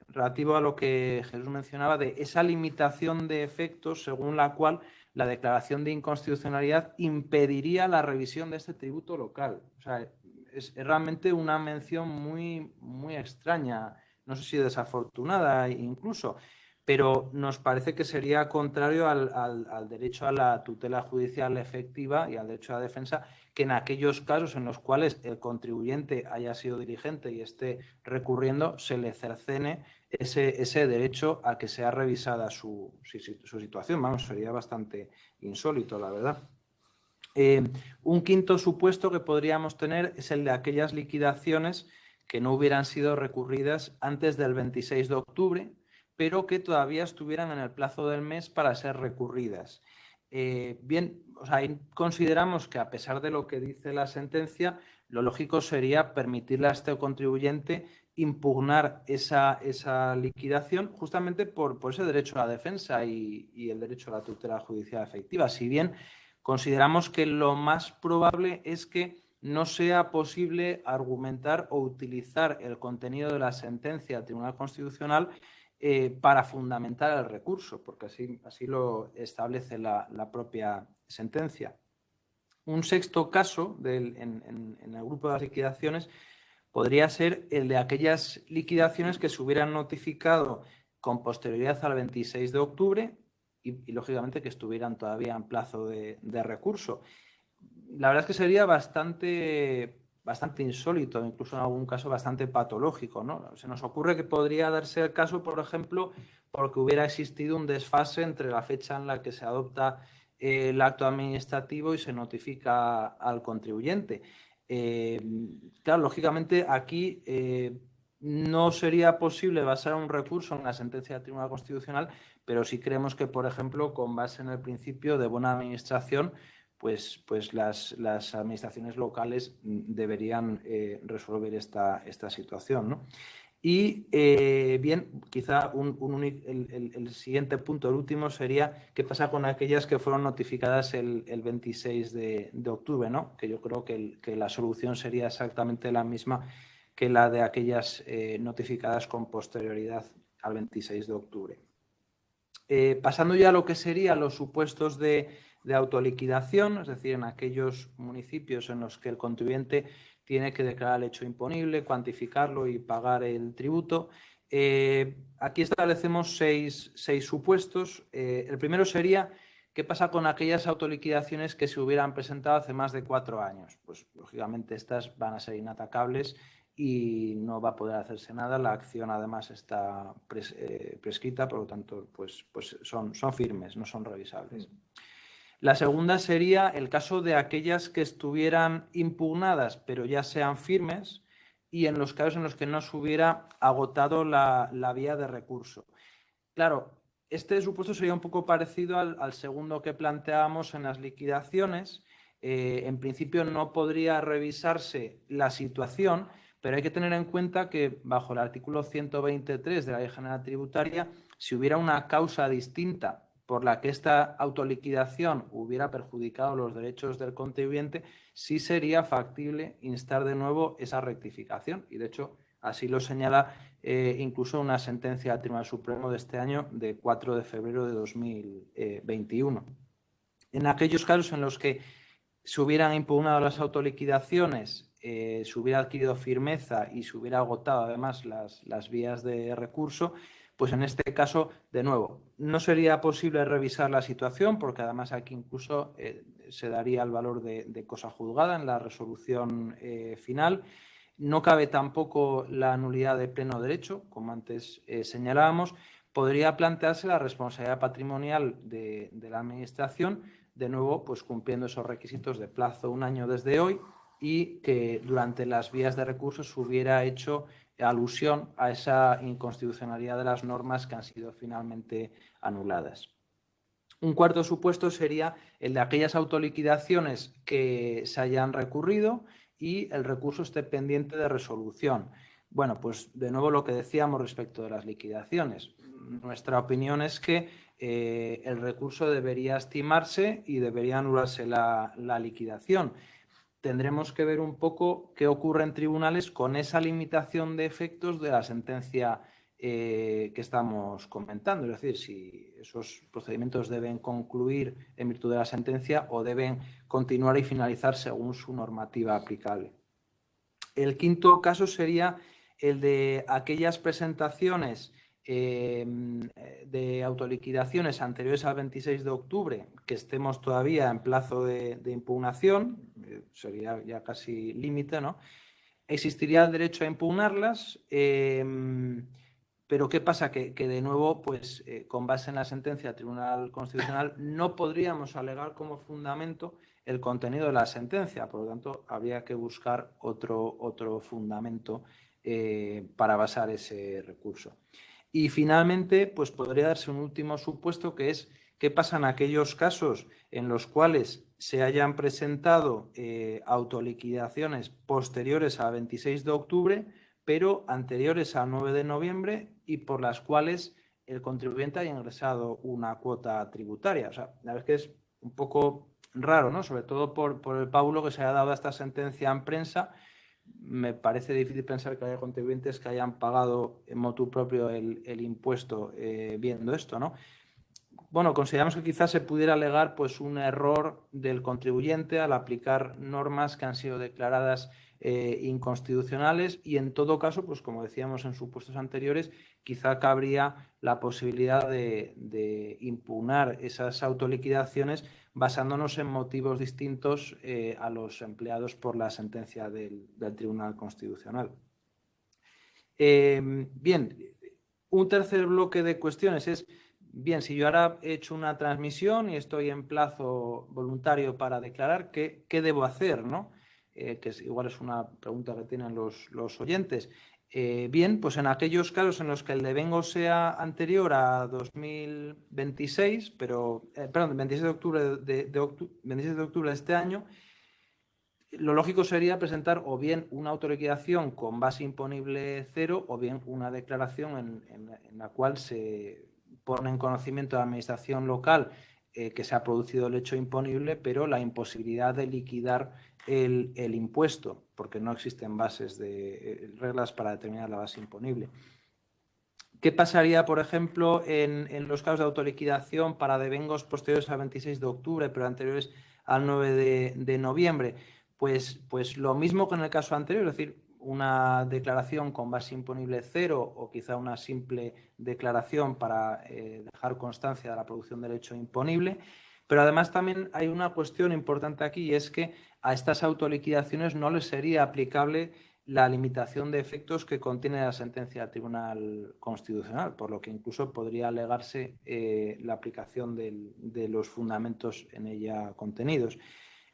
relativo a lo que Jesús mencionaba de esa limitación de efectos según la cual la declaración de inconstitucionalidad impediría la revisión de este tributo local. O sea, es realmente una mención muy, muy extraña, no sé si desafortunada incluso, pero nos parece que sería contrario al derecho a la tutela judicial efectiva y al derecho a la defensa, que en aquellos casos en los cuales el contribuyente haya sido diligente y esté recurriendo, se le cercene ese derecho a que sea revisada su situación. Vamos, sería bastante insólito, la verdad. Un quinto supuesto que podríamos tener es el de aquellas liquidaciones que no hubieran sido recurridas antes del 26 de octubre, pero que todavía estuvieran en el plazo del mes para ser recurridas. Bien, o sea, consideramos que a pesar de lo que dice la sentencia, lo lógico sería permitirle a este contribuyente impugnar esa liquidación justamente por ese derecho a la defensa y el derecho a la tutela judicial efectiva. Si bien consideramos que lo más probable es que no sea posible argumentar o utilizar el contenido de la sentencia del Tribunal Constitucional para fundamentar el recurso, porque así lo establece la propia sentencia. Un sexto caso en el grupo de las liquidaciones podría ser el de aquellas liquidaciones que se hubieran notificado con posterioridad al 26 de octubre y lógicamente, que estuvieran todavía en plazo de recurso. La verdad es que sería bastante insólito, incluso en algún caso bastante patológico, ¿no? Se nos ocurre que podría darse el caso, por ejemplo, porque hubiera existido un desfase entre la fecha en la que se adopta el acto administrativo y se notifica al contribuyente. Claro, lógicamente aquí no sería posible basar un recurso en la sentencia del Tribunal Constitucional, pero sí creemos que, por ejemplo, con base en el principio de buena administración, pues las administraciones locales deberían resolver esta situación, ¿no? Y bien, quizá el siguiente punto, el último, sería qué pasa con aquellas que fueron notificadas el 26 de octubre, ¿no? Que yo creo que la solución sería exactamente la misma que la de aquellas notificadas con posterioridad al 26 de octubre. Pasando ya a lo que serían los supuestos de autoliquidación, es decir, en aquellos municipios en los que el contribuyente tiene que declarar el hecho imponible, cuantificarlo y pagar el tributo. Aquí establecemos seis supuestos. El primero sería, ¿qué pasa con aquellas autoliquidaciones que se hubieran presentado hace más de 4 años? Pues, lógicamente, estas van a ser inatacables y no va a poder hacerse nada. La acción, además, está prescrita, por lo tanto, pues son firmes, no son revisables. La segunda sería el caso de aquellas que estuvieran impugnadas, pero ya sean firmes, y en los casos en los que no se hubiera agotado la vía de recurso. Claro, este supuesto sería un poco parecido al segundo que planteábamos en las liquidaciones. En principio no podría revisarse la situación, pero hay que tener en cuenta que bajo el artículo 123 de la Ley General Tributaria, si hubiera una causa distinta por la que esta autoliquidación hubiera perjudicado los derechos del contribuyente, sí sería factible instar de nuevo esa rectificación. Y, de hecho, así lo señala incluso una sentencia del Tribunal Supremo de este año, de 4 de febrero de 2021. En aquellos casos en los que se hubieran impugnado las autoliquidaciones, se hubiera adquirido firmeza y se hubiera agotado además las vías de recurso, pues en este caso, de nuevo, no sería posible revisar la situación, porque además aquí incluso se daría el valor de cosa juzgada en la resolución final. No cabe tampoco la nulidad de pleno derecho, como antes señalábamos. Podría plantearse la responsabilidad patrimonial de la Administración, de nuevo, pues cumpliendo esos requisitos de plazo 1 año desde hoy, y que durante las vías de recursos se hubiera hecho alusión a esa inconstitucionalidad de las normas que han sido finalmente anuladas. Un cuarto supuesto sería el de aquellas autoliquidaciones que se hayan recurrido y el recurso esté pendiente de resolución. Bueno, pues de nuevo lo que decíamos respecto de las liquidaciones. Nuestra opinión es que el recurso debería estimarse y debería anularse la liquidación. Tendremos que ver un poco qué ocurre en tribunales con esa limitación de efectos de la sentencia que estamos comentando. Es decir, si esos procedimientos deben concluir en virtud de la sentencia o deben continuar y finalizar según su normativa aplicable. El quinto caso sería el de aquellas presentaciones de autoliquidaciones anteriores al 26 de octubre que estemos todavía en plazo de impugnación, sería ya casi límite, ¿no? Existiría el derecho a impugnarlas, pero ¿qué pasa? Que de nuevo, pues con base en la sentencia del Tribunal Constitucional, no podríamos alegar como fundamento el contenido de la sentencia, por lo tanto, habría que buscar otro fundamento para basar ese recurso. Y finalmente, pues podría darse un último supuesto, que es qué pasa en aquellos casos en los cuales se hayan presentado autoliquidaciones posteriores al 26 de octubre, pero anteriores al 9 de noviembre y por las cuales el contribuyente haya ingresado una cuota tributaria. O sea, la verdad es que es un poco raro, ¿no? Sobre todo por el pábulo que se ha dado a esta sentencia en prensa. Me parece difícil pensar que haya contribuyentes que hayan pagado en motu propio el impuesto viendo esto, ¿no? Bueno, consideramos que quizás se pudiera alegar pues un error del contribuyente al aplicar normas que han sido declaradas inconstitucionales y en todo caso, pues como decíamos en supuestos anteriores, quizá cabría la posibilidad de impugnar esas autoliquidaciones basándonos en motivos distintos a los empleados por la sentencia del Tribunal Constitucional. Bien, un tercer bloque de cuestiones es, bien, si yo ahora he hecho una transmisión y estoy en plazo voluntario para declarar, ¿qué debo hacer, ¿no? Que igual es una pregunta que tienen los oyentes. Bien, pues en aquellos casos en los que el devengo sea anterior a 2026, perdón, 26 de octubre 26 de octubre de este año, lo lógico sería presentar o bien una autoliquidación con base imponible cero o bien una declaración en la cual se pone en conocimiento de la administración local que se ha producido el hecho imponible, pero la imposibilidad de liquidar el impuesto, porque no existen reglas para determinar la base imponible. ¿Qué pasaría, por ejemplo, en los casos de autoliquidación para devengos posteriores al 26 de octubre, pero anteriores al 9 de noviembre? Pues lo mismo que en el caso anterior, es decir, una declaración con base imponible cero o quizá una simple declaración para dejar constancia de la producción del hecho imponible. Pero además también hay una cuestión importante aquí y es que a estas autoliquidaciones no les sería aplicable la limitación de efectos que contiene la sentencia del Tribunal Constitucional, por lo que incluso podría alegarse la aplicación de los fundamentos en ella contenidos.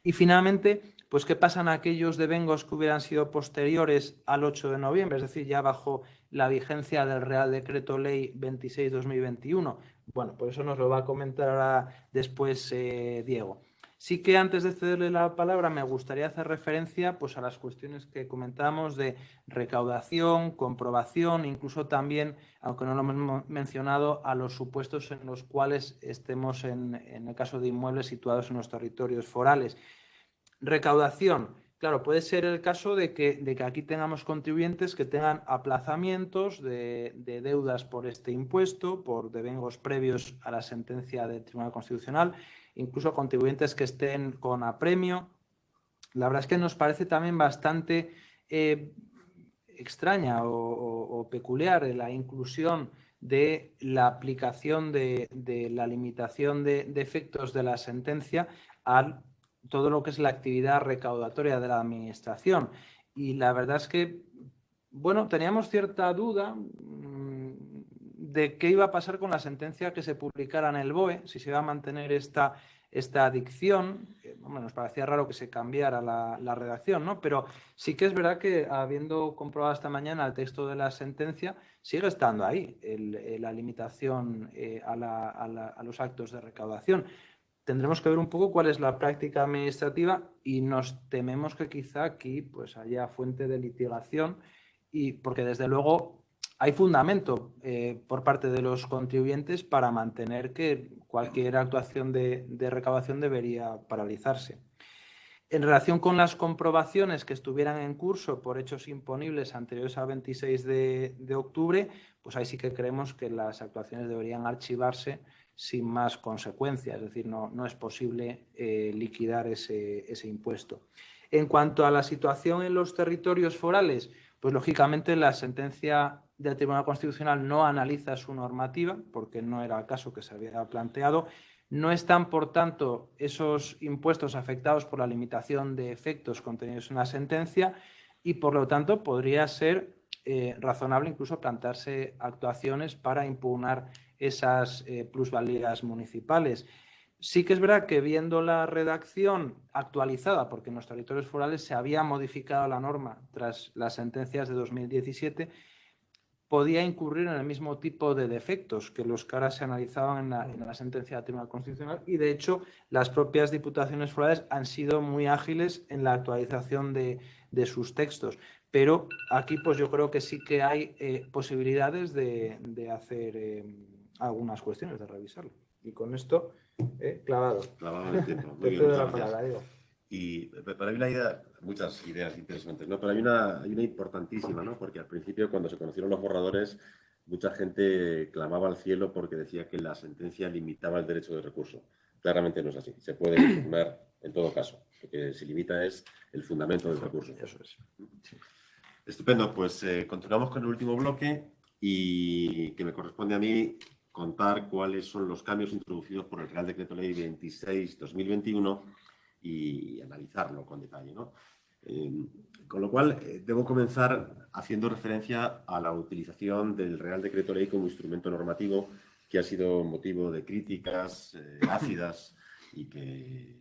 Y finalmente, pues ¿qué pasan aquellos devengos que hubieran sido posteriores al 8 de noviembre, es decir, ya bajo la vigencia del Real Decreto Ley 26/2021? Bueno, pues eso nos lo va a comentar ahora después Diego. Sí que antes de cederle la palabra me gustaría hacer referencia pues, a las cuestiones que comentamos de recaudación, comprobación, incluso también, aunque no lo hemos mencionado, a los supuestos en los cuales estemos en el caso de inmuebles situados en los territorios forales. Recaudación. Claro, puede ser el caso de que aquí tengamos contribuyentes que tengan aplazamientos de deudas por este impuesto, por devengos previos a la sentencia del Tribunal Constitucional, incluso contribuyentes que estén con apremio. La verdad es que nos parece también bastante extraña o peculiar la inclusión de la aplicación de la limitación de efectos de la sentencia a todo lo que es la actividad recaudatoria de la Administración. Y la verdad es que, bueno, teníamos cierta duda de qué iba a pasar con la sentencia que se publicara en el BOE, si se iba a mantener esta adicción. Nos parecía raro que se cambiara la redacción, ¿no? Pero sí que es verdad que, habiendo comprobado esta mañana el texto de la sentencia, sigue estando ahí la limitación a los actos de recaudación. Tendremos que ver un poco cuál es la práctica administrativa y nos tememos que quizá aquí pues, haya fuente de litigación porque desde luego hay fundamento por parte de los contribuyentes para mantener que cualquier actuación de recaudación debería paralizarse. En relación con las comprobaciones que estuvieran en curso por hechos imponibles anteriores al 26 de octubre, pues ahí sí que creemos que las actuaciones deberían archivarse sin más consecuencias, es decir, no es posible liquidar ese impuesto. En cuanto a la situación en los territorios forales, pues lógicamente la sentencia del Tribunal Constitucional no analiza su normativa, porque no era el caso que se había planteado. No están, por tanto, esos impuestos afectados por la limitación de efectos contenidos en la sentencia y, por lo tanto, podría ser razonable incluso plantearse actuaciones para impugnar esas plusvalías municipales. Sí que es verdad que viendo la redacción actualizada, porque en los territorios forales se había modificado la norma tras las sentencias de 2017, podía incurrir en el mismo tipo de defectos que los que ahora se analizaban en la sentencia del Tribunal Constitucional y, de hecho, las propias diputaciones forales han sido muy ágiles en la actualización de sus textos. Pero aquí pues yo creo que sí que hay posibilidades de hacer algunas cuestiones, de revisarlo. Y con esto, clavado. Clavado el tiempo. Muy Te bien, cedo muchas la palabra, Diego. Y para mí una idea, muchas ideas interesantes, ¿no? Pero hay una importantísima, ¿no? Porque al principio, cuando se conocieron los borradores, mucha gente clamaba al cielo porque decía que la sentencia limitaba el derecho de recurso. Claramente no es así. Se pueden impugnar en todo caso. Lo que se limita es el fundamento del recurso. Eso es. Sí. Estupendo, pues continuamos con el último bloque y que me corresponde a mí contar cuáles son los cambios introducidos por el Real Decreto Ley 26/2021 y analizarlo con detalle, ¿no? Con lo cual, debo comenzar haciendo referencia a la utilización del Real Decreto Ley como instrumento normativo que ha sido motivo de críticas ácidas y que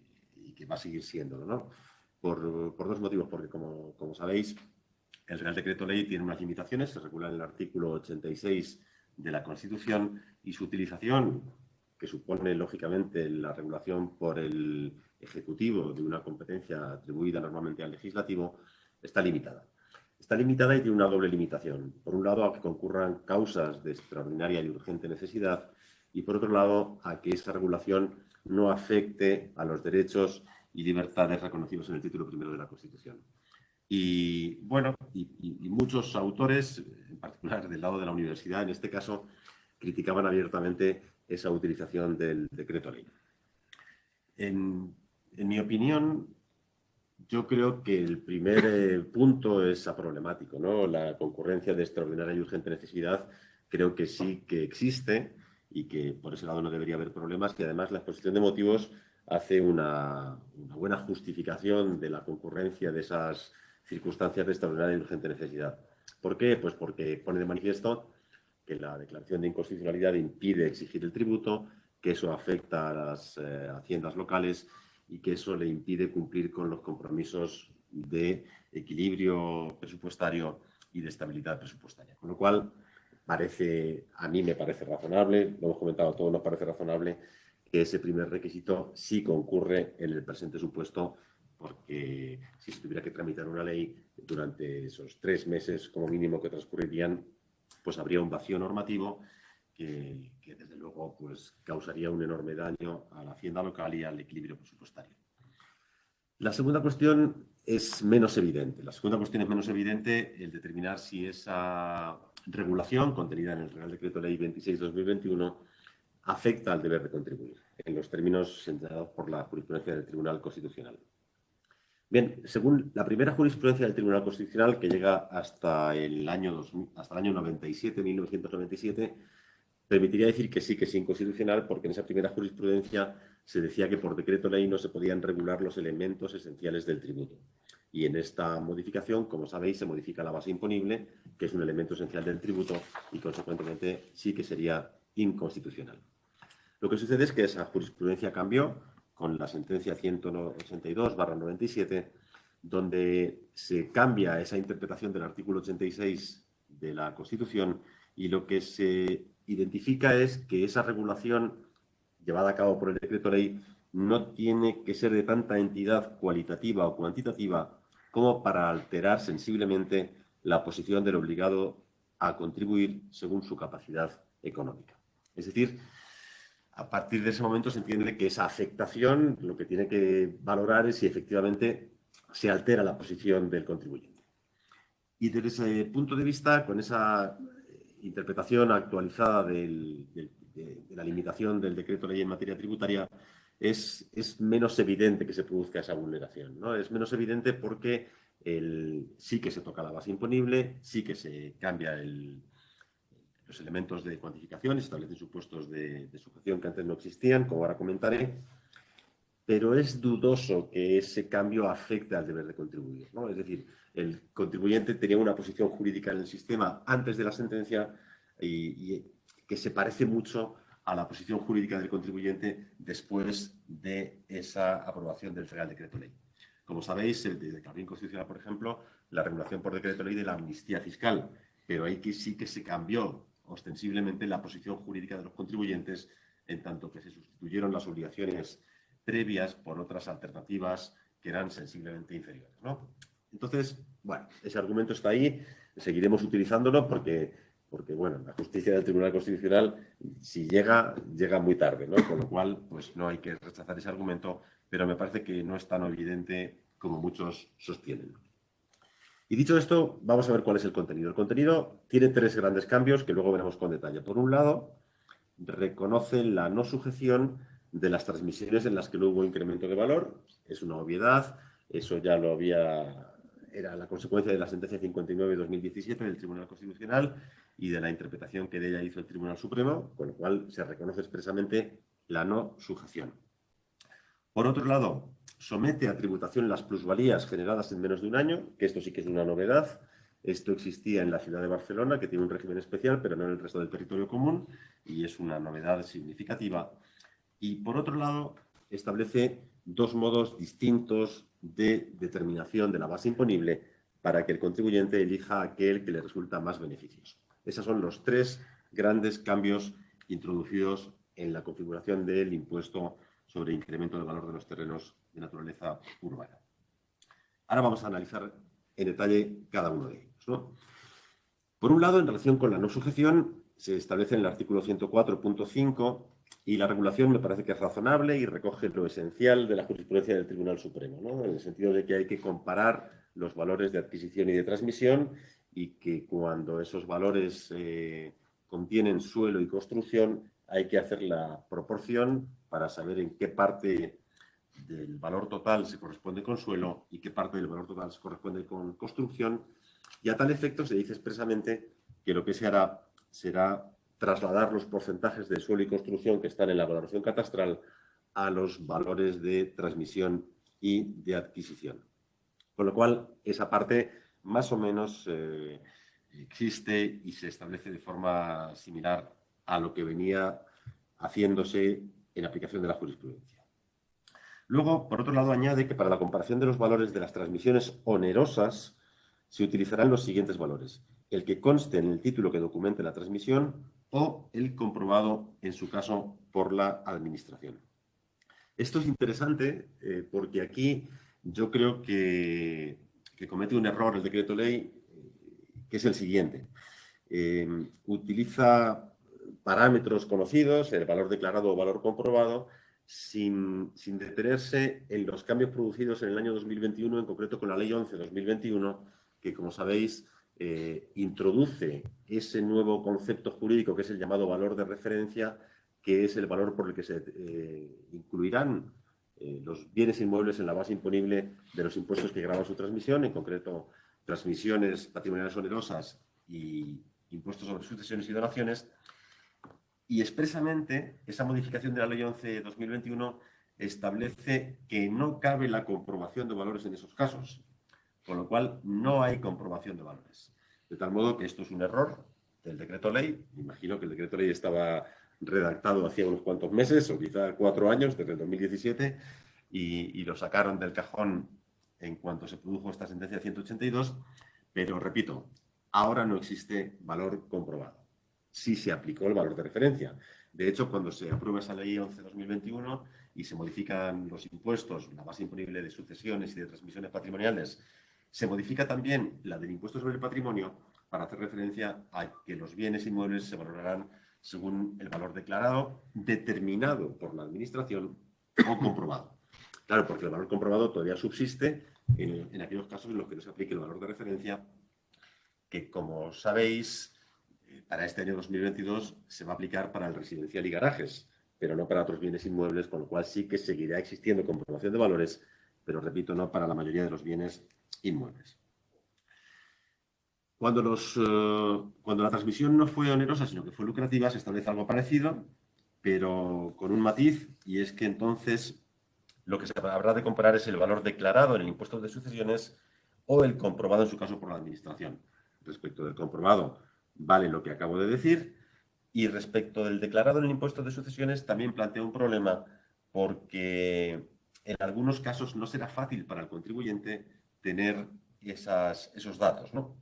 va a seguir siéndolo, ¿no? Por dos motivos, porque como sabéis, el Real Decreto Ley tiene unas limitaciones, se regula en el artículo 86 de la Constitución y su utilización, que supone lógicamente la regulación por el Ejecutivo de una competencia atribuida normalmente al Legislativo, está limitada. Está limitada y tiene una doble limitación. Por un lado, a que concurran causas de extraordinaria y urgente necesidad y, por otro lado, a que esa regulación no afecte a los derechos y libertades reconocidos en el título primero de la Constitución. Y bueno, y muchos autores, en particular del lado de la universidad, en este caso, criticaban abiertamente esa utilización del decreto ley. En mi opinión, yo creo que el primer punto es problemático, ¿no? La concurrencia de extraordinaria y urgente necesidad creo que sí que existe y que por ese lado no debería haber problemas, que además la exposición de motivos hace una buena justificación de la concurrencia de esas circunstancias de extraordinaria y urgente necesidad. ¿Por qué? Pues porque pone de manifiesto que la declaración de inconstitucionalidad impide exigir el tributo, que eso afecta a las haciendas locales y que eso le impide cumplir con los compromisos de equilibrio presupuestario y de estabilidad presupuestaria. Con lo cual, a mí me parece razonable, lo hemos comentado todos, nos parece razonable que ese primer requisito sí concurre en el presente supuesto, porque si se tuviera que tramitar una ley durante esos 3 meses como mínimo que transcurrirían, pues habría un vacío normativo que desde luego pues, causaría un enorme daño a la hacienda local y al equilibrio presupuestario. La segunda cuestión es menos evidente. La segunda cuestión es menos evidente el determinar si esa regulación contenida en el Real Decreto Ley 26/2021 afecta al deber de contribuir, en los términos señalados por la jurisprudencia del Tribunal Constitucional. Bien, según la primera jurisprudencia del Tribunal Constitucional, que llega hasta el año 1997, permitiría decir que sí es inconstitucional, porque en esa primera jurisprudencia se decía que por decreto ley no se podían regular los elementos esenciales del tributo. Y en esta modificación, como sabéis, se modifica la base imponible, que es un elemento esencial del tributo, y consecuentemente sí que sería inconstitucional. Lo que sucede es que esa jurisprudencia cambió con la sentencia 182/97, donde se cambia esa interpretación del artículo 86 de la Constitución y lo que se identifica es que esa regulación llevada a cabo por el decreto ley no tiene que ser de tanta entidad cualitativa o cuantitativa como para alterar sensiblemente la posición del obligado a contribuir según su capacidad económica. Es decir, a partir de ese momento se entiende que esa afectación lo que tiene que valorar es si efectivamente se altera la posición del contribuyente. Y desde ese punto de vista, con esa interpretación actualizada de la limitación del decreto ley en materia tributaria, es menos evidente que se produzca esa vulneración, ¿no? Es menos evidente porque sí que se toca la base imponible, sí que se cambia los elementos de cuantificación, se establecen supuestos de sujeción que antes no existían, como ahora comentaré, pero es dudoso que ese cambio afecte al deber de contribuir, ¿no? Es decir, el contribuyente tenía una posición jurídica en el sistema antes de la sentencia y que se parece mucho a la posición jurídica del contribuyente después de esa aprobación del Real Decreto Ley. Como sabéis, el declaró inconstitucional, por ejemplo, la regulación por decreto ley de la amnistía fiscal, pero ahí que sí que se cambió ostensiblemente la posición jurídica de los contribuyentes, en tanto que se sustituyeron las obligaciones previas por otras alternativas que eran sensiblemente inferiores, ¿no? Entonces, bueno, ese argumento está ahí, seguiremos utilizándolo porque bueno, la justicia del Tribunal Constitucional, si llega muy tarde, ¿no? Con lo cual, pues no hay que rechazar ese argumento, pero me parece que no es tan evidente como muchos sostienen. Y dicho esto, vamos a ver cuál es el contenido. El contenido tiene 3 grandes cambios que luego veremos con detalle. Por un lado, reconoce la no sujeción de las transmisiones en las que no hubo incremento de valor. Es una obviedad, eso ya lo había, era la consecuencia de la sentencia 59 de 2017 del Tribunal Constitucional y de la interpretación que de ella hizo el Tribunal Supremo, con lo cual se reconoce expresamente la no sujeción. Por otro lado, somete a tributación las plusvalías generadas en menos de un año, que esto sí que es una novedad. Esto existía en la ciudad de Barcelona, que tiene un régimen especial, pero no en el resto del territorio común, y es una novedad significativa. Y por otro lado, establece dos modos distintos de determinación de la base imponible para que el contribuyente elija aquel que le resulta más beneficioso. Esos son los tres grandes cambios introducidos en la configuración del impuesto sobre incremento del valor de los terrenos de naturaleza urbana. Ahora vamos a analizar en detalle cada uno de ellos, ¿no? Por un lado, en relación con la no sujeción, se establece en el artículo 104.5 y la regulación me parece que es razonable y recoge lo esencial de la jurisprudencia del Tribunal Supremo, ¿no? En el sentido de que hay que comparar los valores de adquisición y de transmisión y que cuando esos valores contienen suelo y construcción hay que hacer la proporción para saber en qué parte del valor total se corresponde con suelo y qué parte del valor total se corresponde con construcción. Y a tal efecto se dice expresamente que lo que se hará será trasladar los porcentajes de suelo y construcción que están en la valoración catastral a los valores de transmisión y de adquisición. Con lo cual, esa parte más o menos existe y se establece de forma similar a lo que venía haciéndose en aplicación de la jurisprudencia. Luego, por otro lado, añade que para la comparación de los valores de las transmisiones onerosas se utilizarán los siguientes valores: el que conste en el título que documente la transmisión o el comprobado, en su caso, por la Administración. Esto es interesante porque aquí yo creo que comete un error el decreto ley, que es el siguiente. Utiliza parámetros conocidos, el valor declarado o valor comprobado, sin detenerse en los cambios producidos en el año 2021, en concreto con la Ley 11/2021, que, como sabéis, introduce ese nuevo concepto jurídico que es el llamado valor de referencia, que es el valor por el que se incluirán los bienes inmuebles en la base imponible de los impuestos que gravan su transmisión, en concreto transmisiones patrimoniales onerosas y impuestos sobre sucesiones y donaciones. Y expresamente, esa modificación de la Ley 11/2021 establece que no cabe la comprobación de valores en esos casos, con lo cual no hay comprobación de valores. De tal modo que esto es un error del decreto ley. Me imagino que el decreto ley estaba redactado hacía unos cuantos meses, o quizá 4 años, desde el 2017, y lo sacaron del cajón en cuanto se produjo esta sentencia 182, pero repito, ahora no existe valor comprobado. Sí se aplicó el valor de referencia. De hecho, cuando se aprueba esa ley 11/2021 y se modifican los impuestos, la base imponible de sucesiones y de transmisiones patrimoniales, se modifica también la del impuesto sobre el patrimonio para hacer referencia a que los bienes inmuebles se valorarán según el valor declarado, determinado por la Administración o comprobado. Claro, porque el valor comprobado todavía subsiste en aquellos casos en los que no se aplique el valor de referencia, que, como sabéis, para este año 2022 se va a aplicar para el residencial y garajes, pero no para otros bienes inmuebles, con lo cual sí que seguirá existiendo comprobación de valores, pero repito, no para la mayoría de los bienes inmuebles. Cuando la transmisión no fue onerosa, sino que fue lucrativa, se establece algo parecido, pero con un matiz, y es que entonces lo que se habrá de comparar es el valor declarado en el impuesto de sucesiones o el comprobado, en su caso, por la Administración. Respecto del comprobado, vale lo que acabo de decir, y respecto del declarado en el impuesto de sucesiones también plantea un problema, porque en algunos casos no será fácil para el contribuyente tener esos datos, ¿no?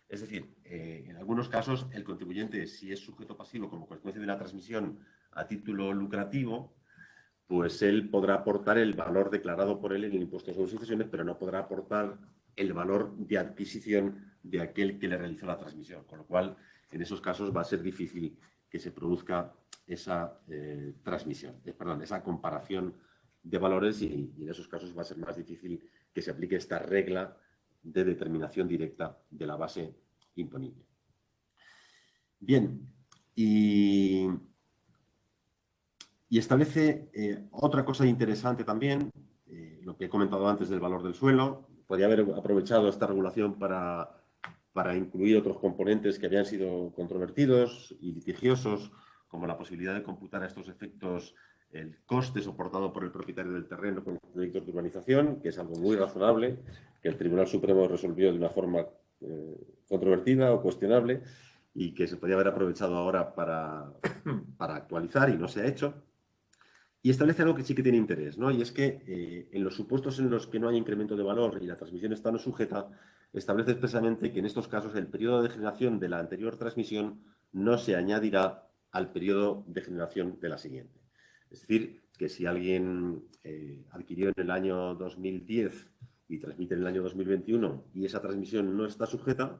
Es decir, en algunos casos el contribuyente, si es sujeto pasivo como consecuencia de una transmisión a título lucrativo, pues él podrá aportar el valor declarado por él en el impuesto sobre sucesiones, pero no podrá aportar el valor de adquisición de aquel que le realizó la transmisión. Con lo cual, en esos casos va a ser difícil que se produzca esa esa comparación de valores, y en esos casos va a ser más difícil que se aplique esta regla de determinación directa de la base imponible. Bien, y Y establece otra cosa interesante también, lo que he comentado antes del valor del suelo. Podría haber aprovechado esta regulación para incluir otros componentes que habían sido controvertidos y litigiosos, como la posibilidad de computar a estos efectos el coste soportado por el propietario del terreno con los proyectos de urbanización, que es algo muy razonable, que el Tribunal Supremo resolvió de una forma controvertida o cuestionable y que se podría haber aprovechado ahora para actualizar y no se ha hecho. Y establece algo que sí que tiene interés, ¿no? Y es que en los supuestos en los que no hay incremento de valor y la transmisión está no sujeta, establece expresamente que en estos casos el periodo de generación de la anterior transmisión no se añadirá al periodo de generación de la siguiente. Es decir, que si alguien adquirió en el año 2010 y transmite en el año 2021 y esa transmisión no está sujeta,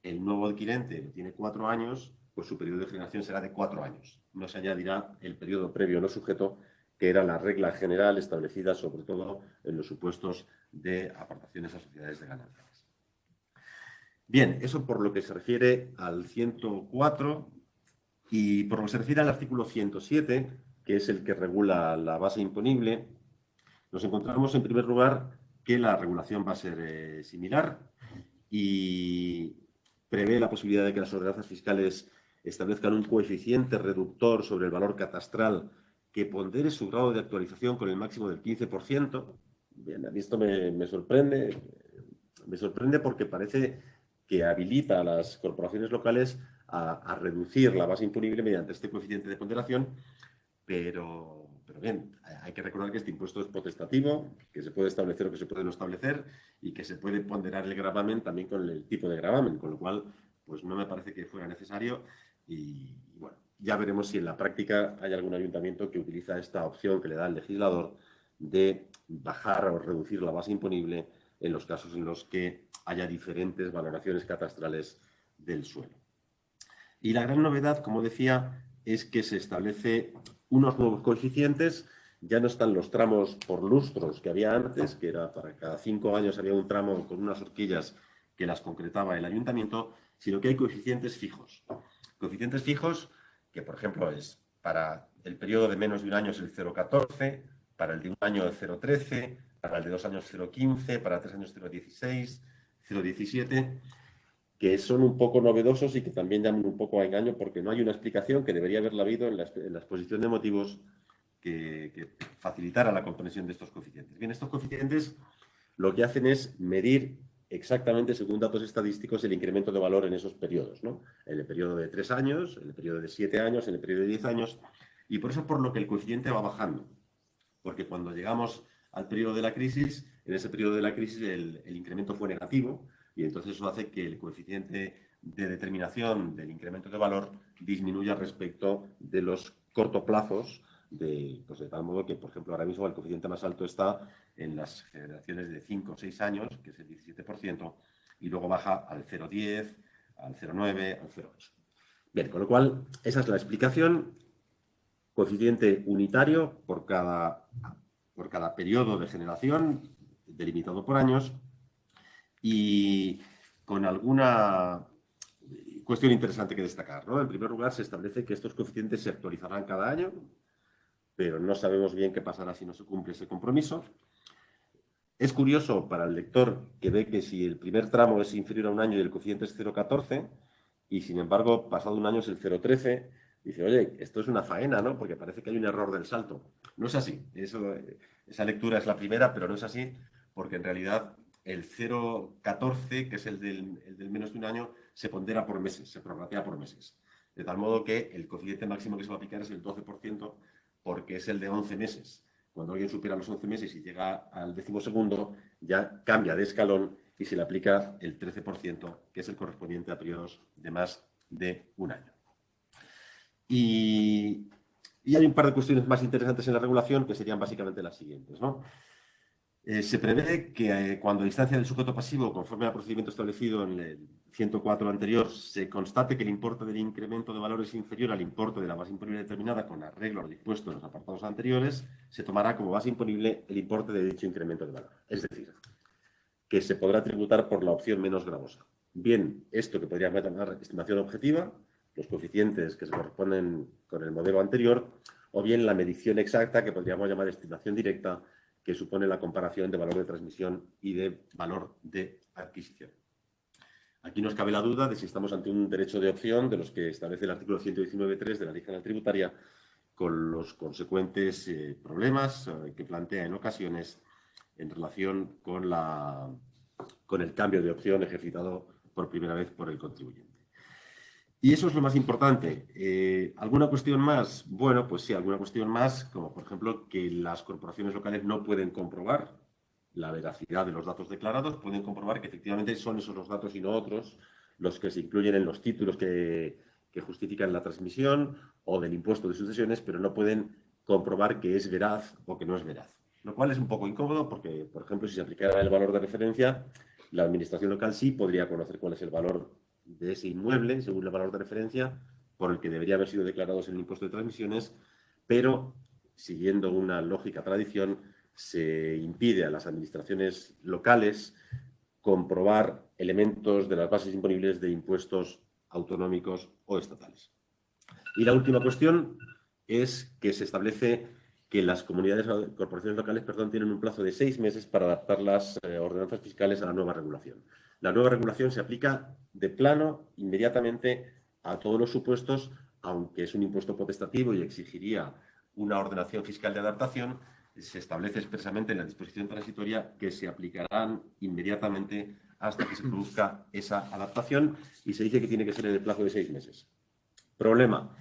el nuevo adquirente tiene 4 años, pues su periodo de generación será de 4 años. No se añadirá el periodo previo no sujeto, que era la regla general establecida sobre todo en los supuestos de aportaciones a sociedades de ganancias. Bien, eso por lo que se refiere al 104 y por lo que se refiere al artículo 107, que es el que regula la base imponible, nos encontramos en primer lugar que la regulación va a ser similar y prevé la posibilidad de que las ordenanzas fiscales establezcan un coeficiente reductor sobre el valor catastral que pondere su grado de actualización con el máximo del 15%. Bien, a mí esto me sorprende. Me sorprende porque parece que habilita a las corporaciones locales a reducir la base imponible mediante este coeficiente de ponderación, pero bien, hay que recordar que este impuesto es potestativo, que se puede establecer o que se puede no establecer y que se puede ponderar el gravamen también con el tipo de gravamen, con lo cual pues no me parece que fuera necesario y bueno, ya veremos si en la práctica hay algún ayuntamiento que utiliza esta opción que le da el legislador de bajar o reducir la base imponible en los casos en los que haya diferentes valoraciones catastrales del suelo. Y la gran novedad, como decía, es que se establece unos nuevos coeficientes. Ya no están los tramos por lustros que había antes, que era para cada 5 años había un tramo con unas horquillas que las concretaba el ayuntamiento, sino que hay coeficientes fijos. Coeficientes fijos que, por ejemplo, es para el periodo de menos de un año es el 0,14, para el de un año el 0,13, para el de 2 años 0,15, para 3 años 0,16, 0,17, que son un poco novedosos y que también llaman un poco a engaño porque no hay una explicación que debería haberla habido en la exposición de motivos que facilitara la comprensión de estos coeficientes. Bien, estos coeficientes lo que hacen es medir exactamente, según datos estadísticos, el incremento de valor en esos periodos, ¿no? En el periodo de 3 años, en el periodo de 7 años, en el periodo de 10 años, y por eso es por lo que el coeficiente va bajando. Porque cuando llegamos al periodo de la crisis, en ese periodo de la crisis el incremento fue negativo, y entonces eso hace que el coeficiente de determinación del incremento de valor disminuya respecto de los cortoplazos, pues de tal modo que, por ejemplo, ahora mismo el coeficiente más alto está en las generaciones de 5 o 6 años, que es el 17%, y luego baja al 0,10, al 0,9, al 0,8. Bien, con lo cual, esa es la explicación. Coeficiente unitario por cada periodo de generación, delimitado por años, y con alguna cuestión interesante que destacar, ¿no? En primer lugar, se establece que estos coeficientes se actualizarán cada año, pero no sabemos bien qué pasará si no se cumple ese compromiso. Es curioso para el lector que ve que si el primer tramo es inferior a un año y el coeficiente es 0,14, y sin embargo, pasado un año es el 0,13, dice, oye, esto es una faena, ¿no? Porque parece que hay un error del salto. No es así. Esa lectura es la primera, pero no es así, porque en realidad el 0,14, que es el del menos de un año, se pondera por meses, se prorratea por meses. De tal modo que el coeficiente máximo que se va a aplicar es el 12%, porque es el de 11 meses. Cuando alguien supera los 11 meses y llega al 12º, ya cambia de escalón y se le aplica el 13%, que es el correspondiente a periodos de más de un año. Y hay un par de cuestiones más interesantes en la regulación que serían básicamente las siguientes, ¿no? Se prevé que cuando a instancia del sujeto pasivo, conforme al procedimiento establecido en el 104 anterior, se constate que el importe del incremento de valor es inferior al importe de la base imponible determinada con arreglo a lo dispuesto en los apartados anteriores, se tomará como base imponible el importe de dicho incremento de valor. Es decir, que se podrá tributar por la opción menos gravosa. Bien, esto que podríamos llamar estimación objetiva, los coeficientes que se corresponden con el modelo anterior, o bien la medición exacta, que podríamos llamar estimación directa, que supone la comparación de valor de transmisión y de valor de adquisición. Aquí nos cabe la duda de si estamos ante un derecho de opción de los que establece el artículo 119.3 de la Ley General Tributaria, con los consecuentes problemas que plantea en ocasiones en relación con el cambio de opción ejercitado por primera vez por el contribuyente. Y eso es lo más importante. ¿Alguna cuestión más? Bueno, pues sí, alguna cuestión más, como por ejemplo que las corporaciones locales no pueden comprobar la veracidad de los datos declarados, pueden comprobar que efectivamente son esos los datos y no otros los que se incluyen en los títulos que justifican la transmisión o del impuesto de sucesiones, pero no pueden comprobar que es veraz o que no es veraz. Lo cual es un poco incómodo porque, por ejemplo, si se aplicara el valor de referencia, la administración local sí podría conocer cuál es el valor de ese inmueble, según el valor de referencia, por el que debería haber sido declarados en el impuesto de transmisiones, pero, siguiendo una lógica tradición, se impide a las administraciones locales comprobar elementos de las bases imponibles de impuestos autonómicos o estatales. Y la última cuestión es que se establece que las corporaciones locales, tienen un plazo de 6 meses para adaptar las ordenanzas fiscales a la nueva regulación. La nueva regulación se aplica de plano, inmediatamente, a todos los supuestos, aunque es un impuesto potestativo y exigiría una ordenación fiscal de adaptación, se establece expresamente en la disposición transitoria que se aplicarán inmediatamente hasta que se produzca esa adaptación y se dice que tiene que ser en el plazo de 6 meses. Problema,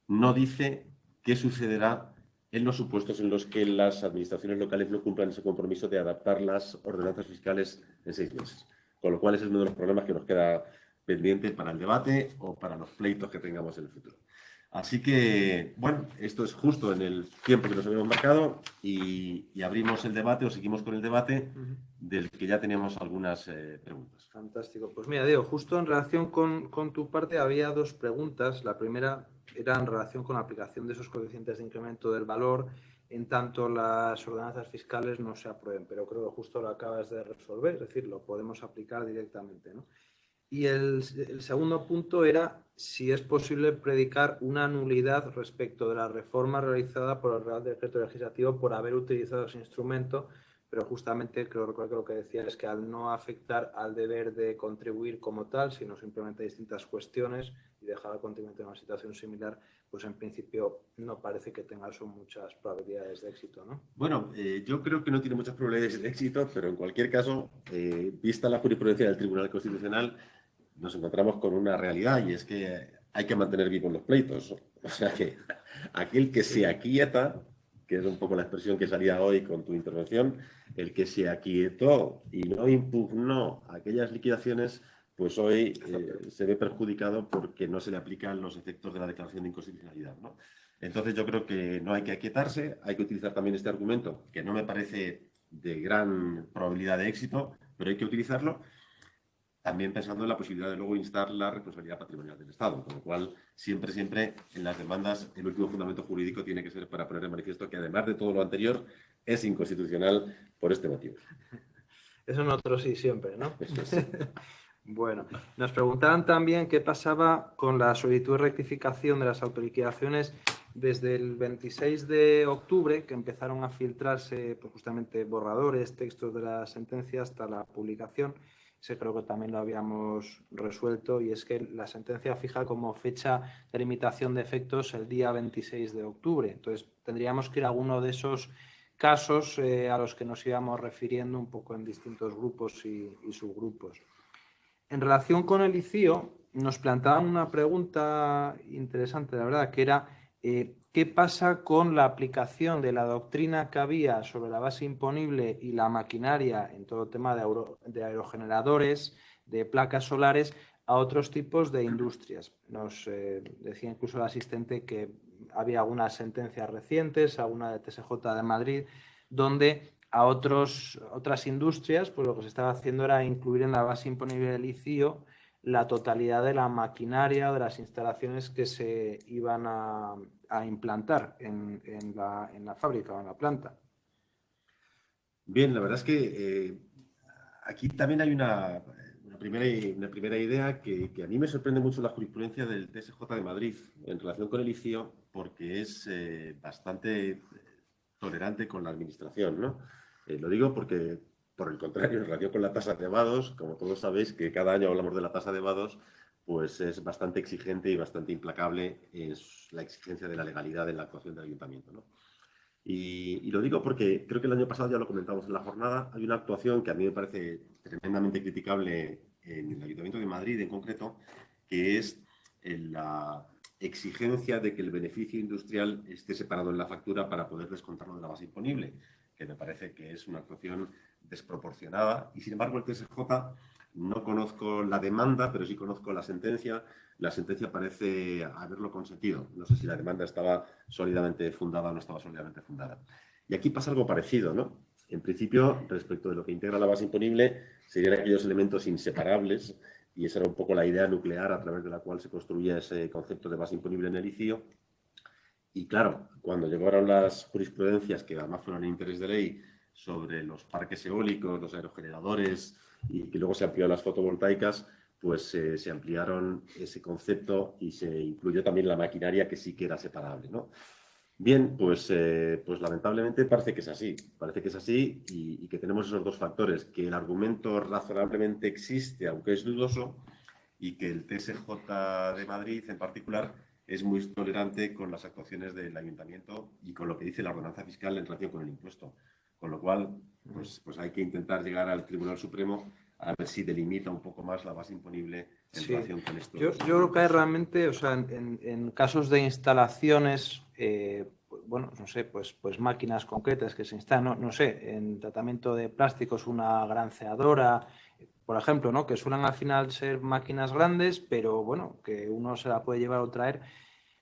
no dice qué sucederá en los supuestos en los que las administraciones locales no cumplan ese compromiso de adaptar las ordenanzas fiscales en 6 meses. Con lo cual ese es uno de los problemas que nos queda pendiente para el debate o para los pleitos que tengamos en el futuro. Así que, bueno, esto es justo en el tiempo que nos habíamos marcado y abrimos el debate o seguimos con el debate del que ya tenemos algunas preguntas. Fantástico. Pues mira, Diego, justo en relación con tu parte había 2 preguntas. La primera era en relación con la aplicación de esos coeficientes de incremento del valor en tanto las ordenanzas fiscales no se aprueben, pero creo que justo lo acabas de resolver, es decir, lo podemos aplicar directamente, ¿no? Y el segundo punto era si es posible predicar una nulidad respecto de la reforma realizada por el Real Decreto Legislativo por haber utilizado ese instrumento, pero justamente creo que lo que decía es que al no afectar al deber de contribuir como tal, sino simplemente a distintas cuestiones y dejar al contribuyente en una situación similar, pues en principio no parece que tenga eso muchas probabilidades de éxito, ¿no? Bueno, yo creo que no tiene muchas probabilidades de éxito, pero en cualquier caso, vista la jurisprudencia del Tribunal Constitucional, nos encontramos con una realidad y es que hay que mantener vivos los pleitos. O sea que aquel que se aquieta, que es un poco la expresión que salía hoy con tu intervención, el que se aquietó y no impugnó aquellas liquidaciones, pues hoy se ve perjudicado porque no se le aplican los efectos de la declaración de inconstitucionalidad, ¿no? Entonces yo creo que no hay que aquietarse, hay que utilizar también este argumento, que no me parece de gran probabilidad de éxito, pero hay que utilizarlo, también pensando en la posibilidad de luego instar la responsabilidad patrimonial del Estado, con lo cual siempre en las demandas el último fundamento jurídico tiene que ser para poner de manifiesto que además de todo lo anterior es inconstitucional por este motivo. Eso nosotros sí siempre, ¿no? Eso es. Bueno, nos preguntaban también qué pasaba con la solicitud de rectificación de las autoliquidaciones desde el 26 de octubre, que empezaron a filtrarse pues, justamente borradores, textos de la sentencia hasta la publicación. Ese creo que también lo habíamos resuelto y es que la sentencia fija como fecha de limitación de efectos el día 26 de octubre. Entonces, tendríamos que ir a alguno de esos casos a los que nos íbamos refiriendo un poco en distintos grupos y subgrupos. En relación con el ICIO, nos planteaban una pregunta interesante, la verdad, que era ¿qué pasa con la aplicación de la doctrina que había sobre la base imponible y la maquinaria en todo tema de aerogeneradores, de placas solares, a otros tipos de industrias? Nos decía incluso el asistente que había algunas sentencias recientes, alguna de TSJ de Madrid, donde a otras industrias, pues lo que se estaba haciendo era incluir en la base imponible del ICIO la totalidad de la maquinaria o de las instalaciones que se iban a implantar en la fábrica o en la planta. Bien, la verdad es que aquí también hay una una primera idea que a mí me sorprende mucho la jurisprudencia del TSJ de Madrid en relación con el ICIO, porque es bastante tolerante con la administración, ¿no? Lo digo porque, por el contrario, en relación con la tasa de vados, como todos sabéis que cada año hablamos de la tasa de vados, pues es bastante exigente y bastante implacable en la exigencia de la legalidad en la actuación del ayuntamiento, ¿no? Y lo digo porque creo que el año pasado ya lo comentamos en la jornada, hay una actuación que a mí me parece tremendamente criticable en el Ayuntamiento de Madrid en concreto, que es la exigencia de que el beneficio industrial esté separado en la factura para poder descontarlo de la base imponible, que me parece que es una actuación desproporcionada. Y sin embargo, el TSJ, no conozco la demanda, pero sí conozco la sentencia. La sentencia parece haberlo consentido. No sé si la demanda estaba sólidamente fundada o no estaba sólidamente fundada. Y aquí pasa algo parecido, ¿no? En principio, respecto de lo que integra la base imponible, serían aquellos elementos inseparables, y esa era un poco la idea nuclear a través de la cual se construía ese concepto de base imponible en el ICIO. Y claro, cuando llegaron las jurisprudencias, que además fueron en interés de ley, sobre los parques eólicos, los aerogeneradores, y que luego se amplió a las fotovoltaicas, pues se ampliaron ese concepto y se incluyó también la maquinaria, que sí que era separable, ¿no? Bien, pues lamentablemente parece que es así. Parece que es así y que tenemos esos dos factores, que el argumento razonablemente existe, aunque es dudoso, y que el TSJ de Madrid en particular es muy tolerante con las actuaciones del ayuntamiento y con lo que dice la ordenanza fiscal en relación con el impuesto. Con lo cual, pues hay que intentar llegar al Tribunal Supremo a ver si delimita un poco más la base imponible en relación con esto. Yo creo que hay realmente, o sea, en casos de instalaciones, bueno, no sé, pues máquinas concretas que se instalan, no sé, en tratamiento de plásticos, una granceadora, por ejemplo, ¿no? Que suelen al final ser máquinas grandes, pero bueno, que uno se la puede llevar o traer.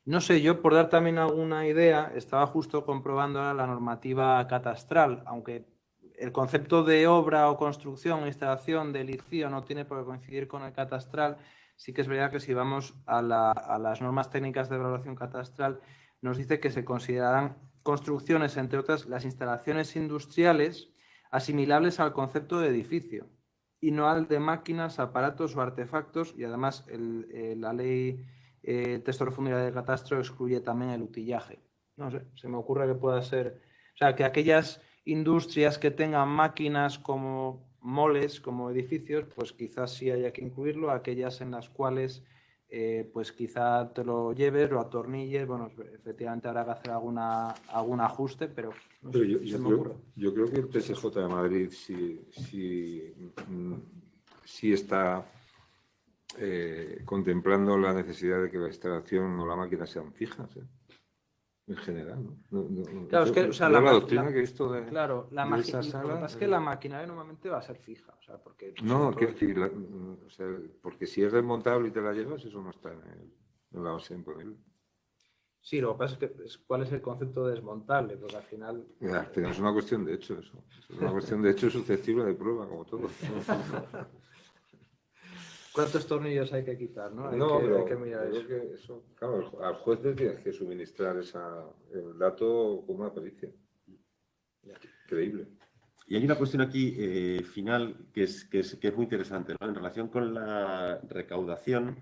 No sé, yo por dar también alguna idea, estaba justo comprobando ahora la normativa catastral, aunque el concepto de obra o construcción o instalación del ICIO no tiene por qué coincidir con el catastral. Sí que es verdad que si vamos a las normas técnicas de evaluación catastral, nos dice que se considerarán construcciones, entre otras, las instalaciones industriales asimilables al concepto de edificio y no al de máquinas, aparatos o artefactos. Y además la ley, el texto refundido del catastro excluye también el utillaje. No sé, se me ocurre que pueda ser, o sea, que aquellas industrias que tengan máquinas como moles, como edificios, pues quizás sí haya que incluirlo. Aquellas en las cuales pues quizá te lo lleves, lo atornilles, bueno, efectivamente habrá que hacer algún ajuste, pero no sé, yo creo que el TSJ de Madrid sí está contemplando la necesidad de que la instalación o la máquina sean fijas, en general, ¿no? Claro, es que, o sea, la doctrina que he visto de, claro, de esa sala, lo que pasa es que la maquinaria normalmente va a ser fija, o sea, porque no, quiero decir, o sea, porque si es desmontable y te la llevas, eso no está en la base imponible. Sí, lo que pasa es que ¿cuál es el concepto de desmontable? Porque al final... Pero es una cuestión de hecho eso. Es una cuestión de hecho susceptible de prueba, como todo. ¿Cuántos tornillos hay que quitar, no? Hay que mirar eso. Que eso. Claro, al juez le tienes que suministrar el dato con una pericia. Increíble. Y hay una cuestión aquí final que es muy interesante, ¿no? En relación con la recaudación,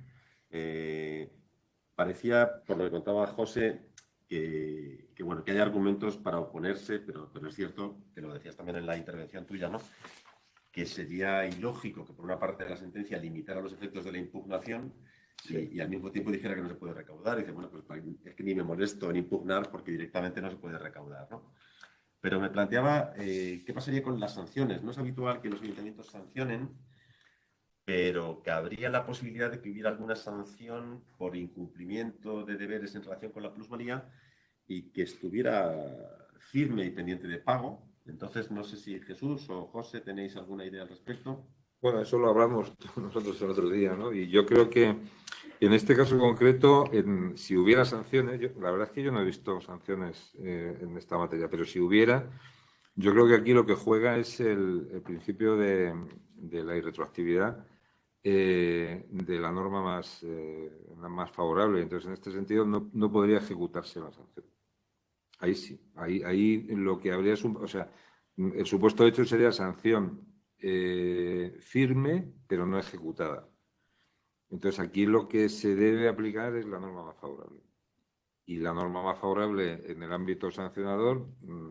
parecía, por lo que contaba José, que hay argumentos para oponerse, pero es cierto, que lo decías también en la intervención tuya, ¿no? Que sería ilógico que por una parte de la sentencia limitara los efectos de la impugnación y al mismo tiempo dijera que no se puede recaudar. Y dice, bueno, pues es que ni me molesto en impugnar porque directamente no se puede recaudar, ¿no? Pero me planteaba qué pasaría con las sanciones. No es habitual que los ayuntamientos sancionen, pero que habría la posibilidad de que hubiera alguna sanción por incumplimiento de deberes en relación con la plusvalía y que estuviera firme y pendiente de pago. Entonces, no sé si Jesús o José tenéis alguna idea al respecto. Bueno, eso lo hablamos nosotros el otro día, ¿no? Y yo creo que en este caso concreto, si hubiera sanciones, la verdad es que yo no he visto sanciones en esta materia, pero si hubiera, yo creo que aquí lo que juega es el principio de la irretroactividad de la norma más favorable. Entonces, en este sentido, no podría ejecutarse la sanción. Ahí sí. Ahí lo que habría es el supuesto hecho sería sanción firme, pero no ejecutada. Entonces, aquí lo que se debe aplicar es la norma más favorable. Y la norma más favorable en el ámbito sancionador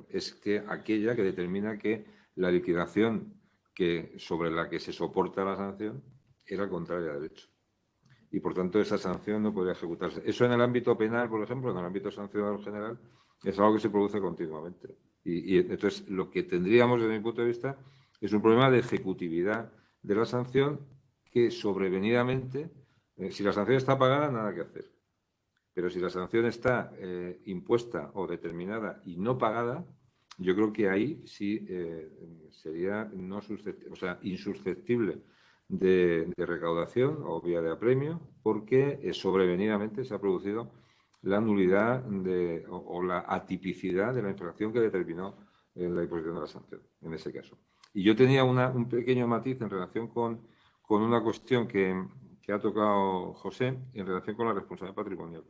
es que aquella que determina que la liquidación sobre la que se soporta la sanción era contraria a derecho. Y, por tanto, esa sanción no podría ejecutarse. Eso en el ámbito penal, por ejemplo, en el ámbito sancionador general, es algo que se produce continuamente. Y entonces, lo que tendríamos, desde mi punto de vista, es un problema de ejecutividad de la sanción que sobrevenidamente, si la sanción está pagada, nada que hacer. Pero si la sanción está impuesta o determinada y no pagada, yo creo que ahí sí sería insusceptible de recaudación o vía de apremio, porque sobrevenidamente se ha producido la nulidad o la atipicidad de la infracción que determinó la imposición de la sanción, en ese caso. Y yo tenía un pequeño matiz en relación con una cuestión que ha tocado José en relación con la responsabilidad patrimonial.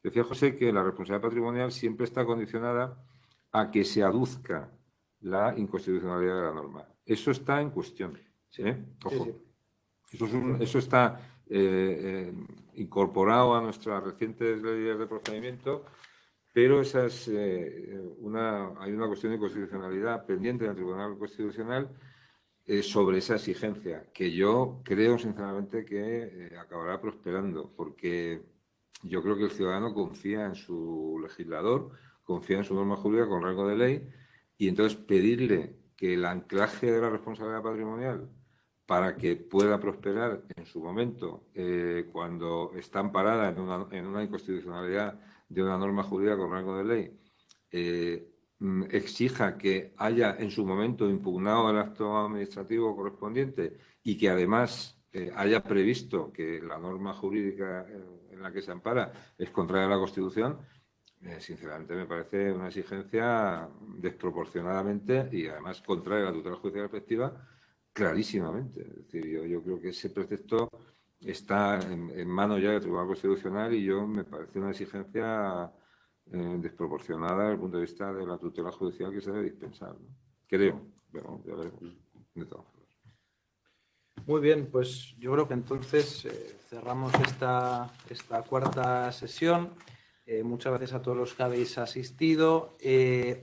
Decía José que la responsabilidad patrimonial siempre está condicionada a que se aduzca la inconstitucionalidad de la norma. Eso está en cuestión. Ojo. Sí. Eso está incorporado a nuestras recientes leyes de procedimiento, pero hay una cuestión de constitucionalidad pendiente del Tribunal Constitucional sobre esa exigencia, que yo creo sinceramente que acabará prosperando, porque yo creo que el ciudadano confía en su legislador, confía en su norma jurídica con rango de ley, y entonces pedirle que el anclaje de la responsabilidad patrimonial para que pueda prosperar en su momento, cuando está amparada en una inconstitucionalidad de una norma jurídica con rango de ley, exija que haya en su momento impugnado el acto administrativo correspondiente y que además haya previsto que la norma jurídica en la que se ampara es contraria a la Constitución, sinceramente me parece una exigencia desproporcionadamente y además contraria a la tutela judicial efectiva clarísimamente. Es decir, yo creo que ese precepto está en manos ya del Tribunal Constitucional y me parece una exigencia desproporcionada desde el punto de vista de la tutela judicial que se debe dispensar, ¿no? Creo, pero ya veremos. De todas formas. Muy bien, pues yo creo que entonces cerramos esta cuarta sesión. Muchas gracias a todos los que habéis asistido.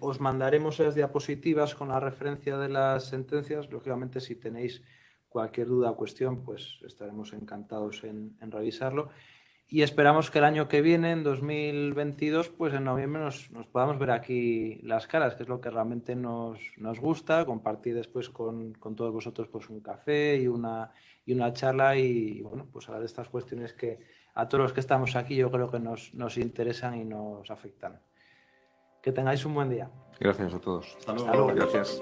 Os mandaremos las diapositivas con la referencia de las sentencias. Lógicamente, si tenéis cualquier duda o cuestión, pues estaremos encantados en revisarlo. Y esperamos que el año que viene, en 2022, pues en noviembre nos podamos ver aquí las caras, que es lo que realmente nos gusta, compartir después con todos vosotros pues un café y una charla y bueno, pues hablar de estas cuestiones que a todos los que estamos aquí yo creo que nos interesan y nos afectan. Que tengáis un buen día. Gracias a todos. Hasta luego. Gracias.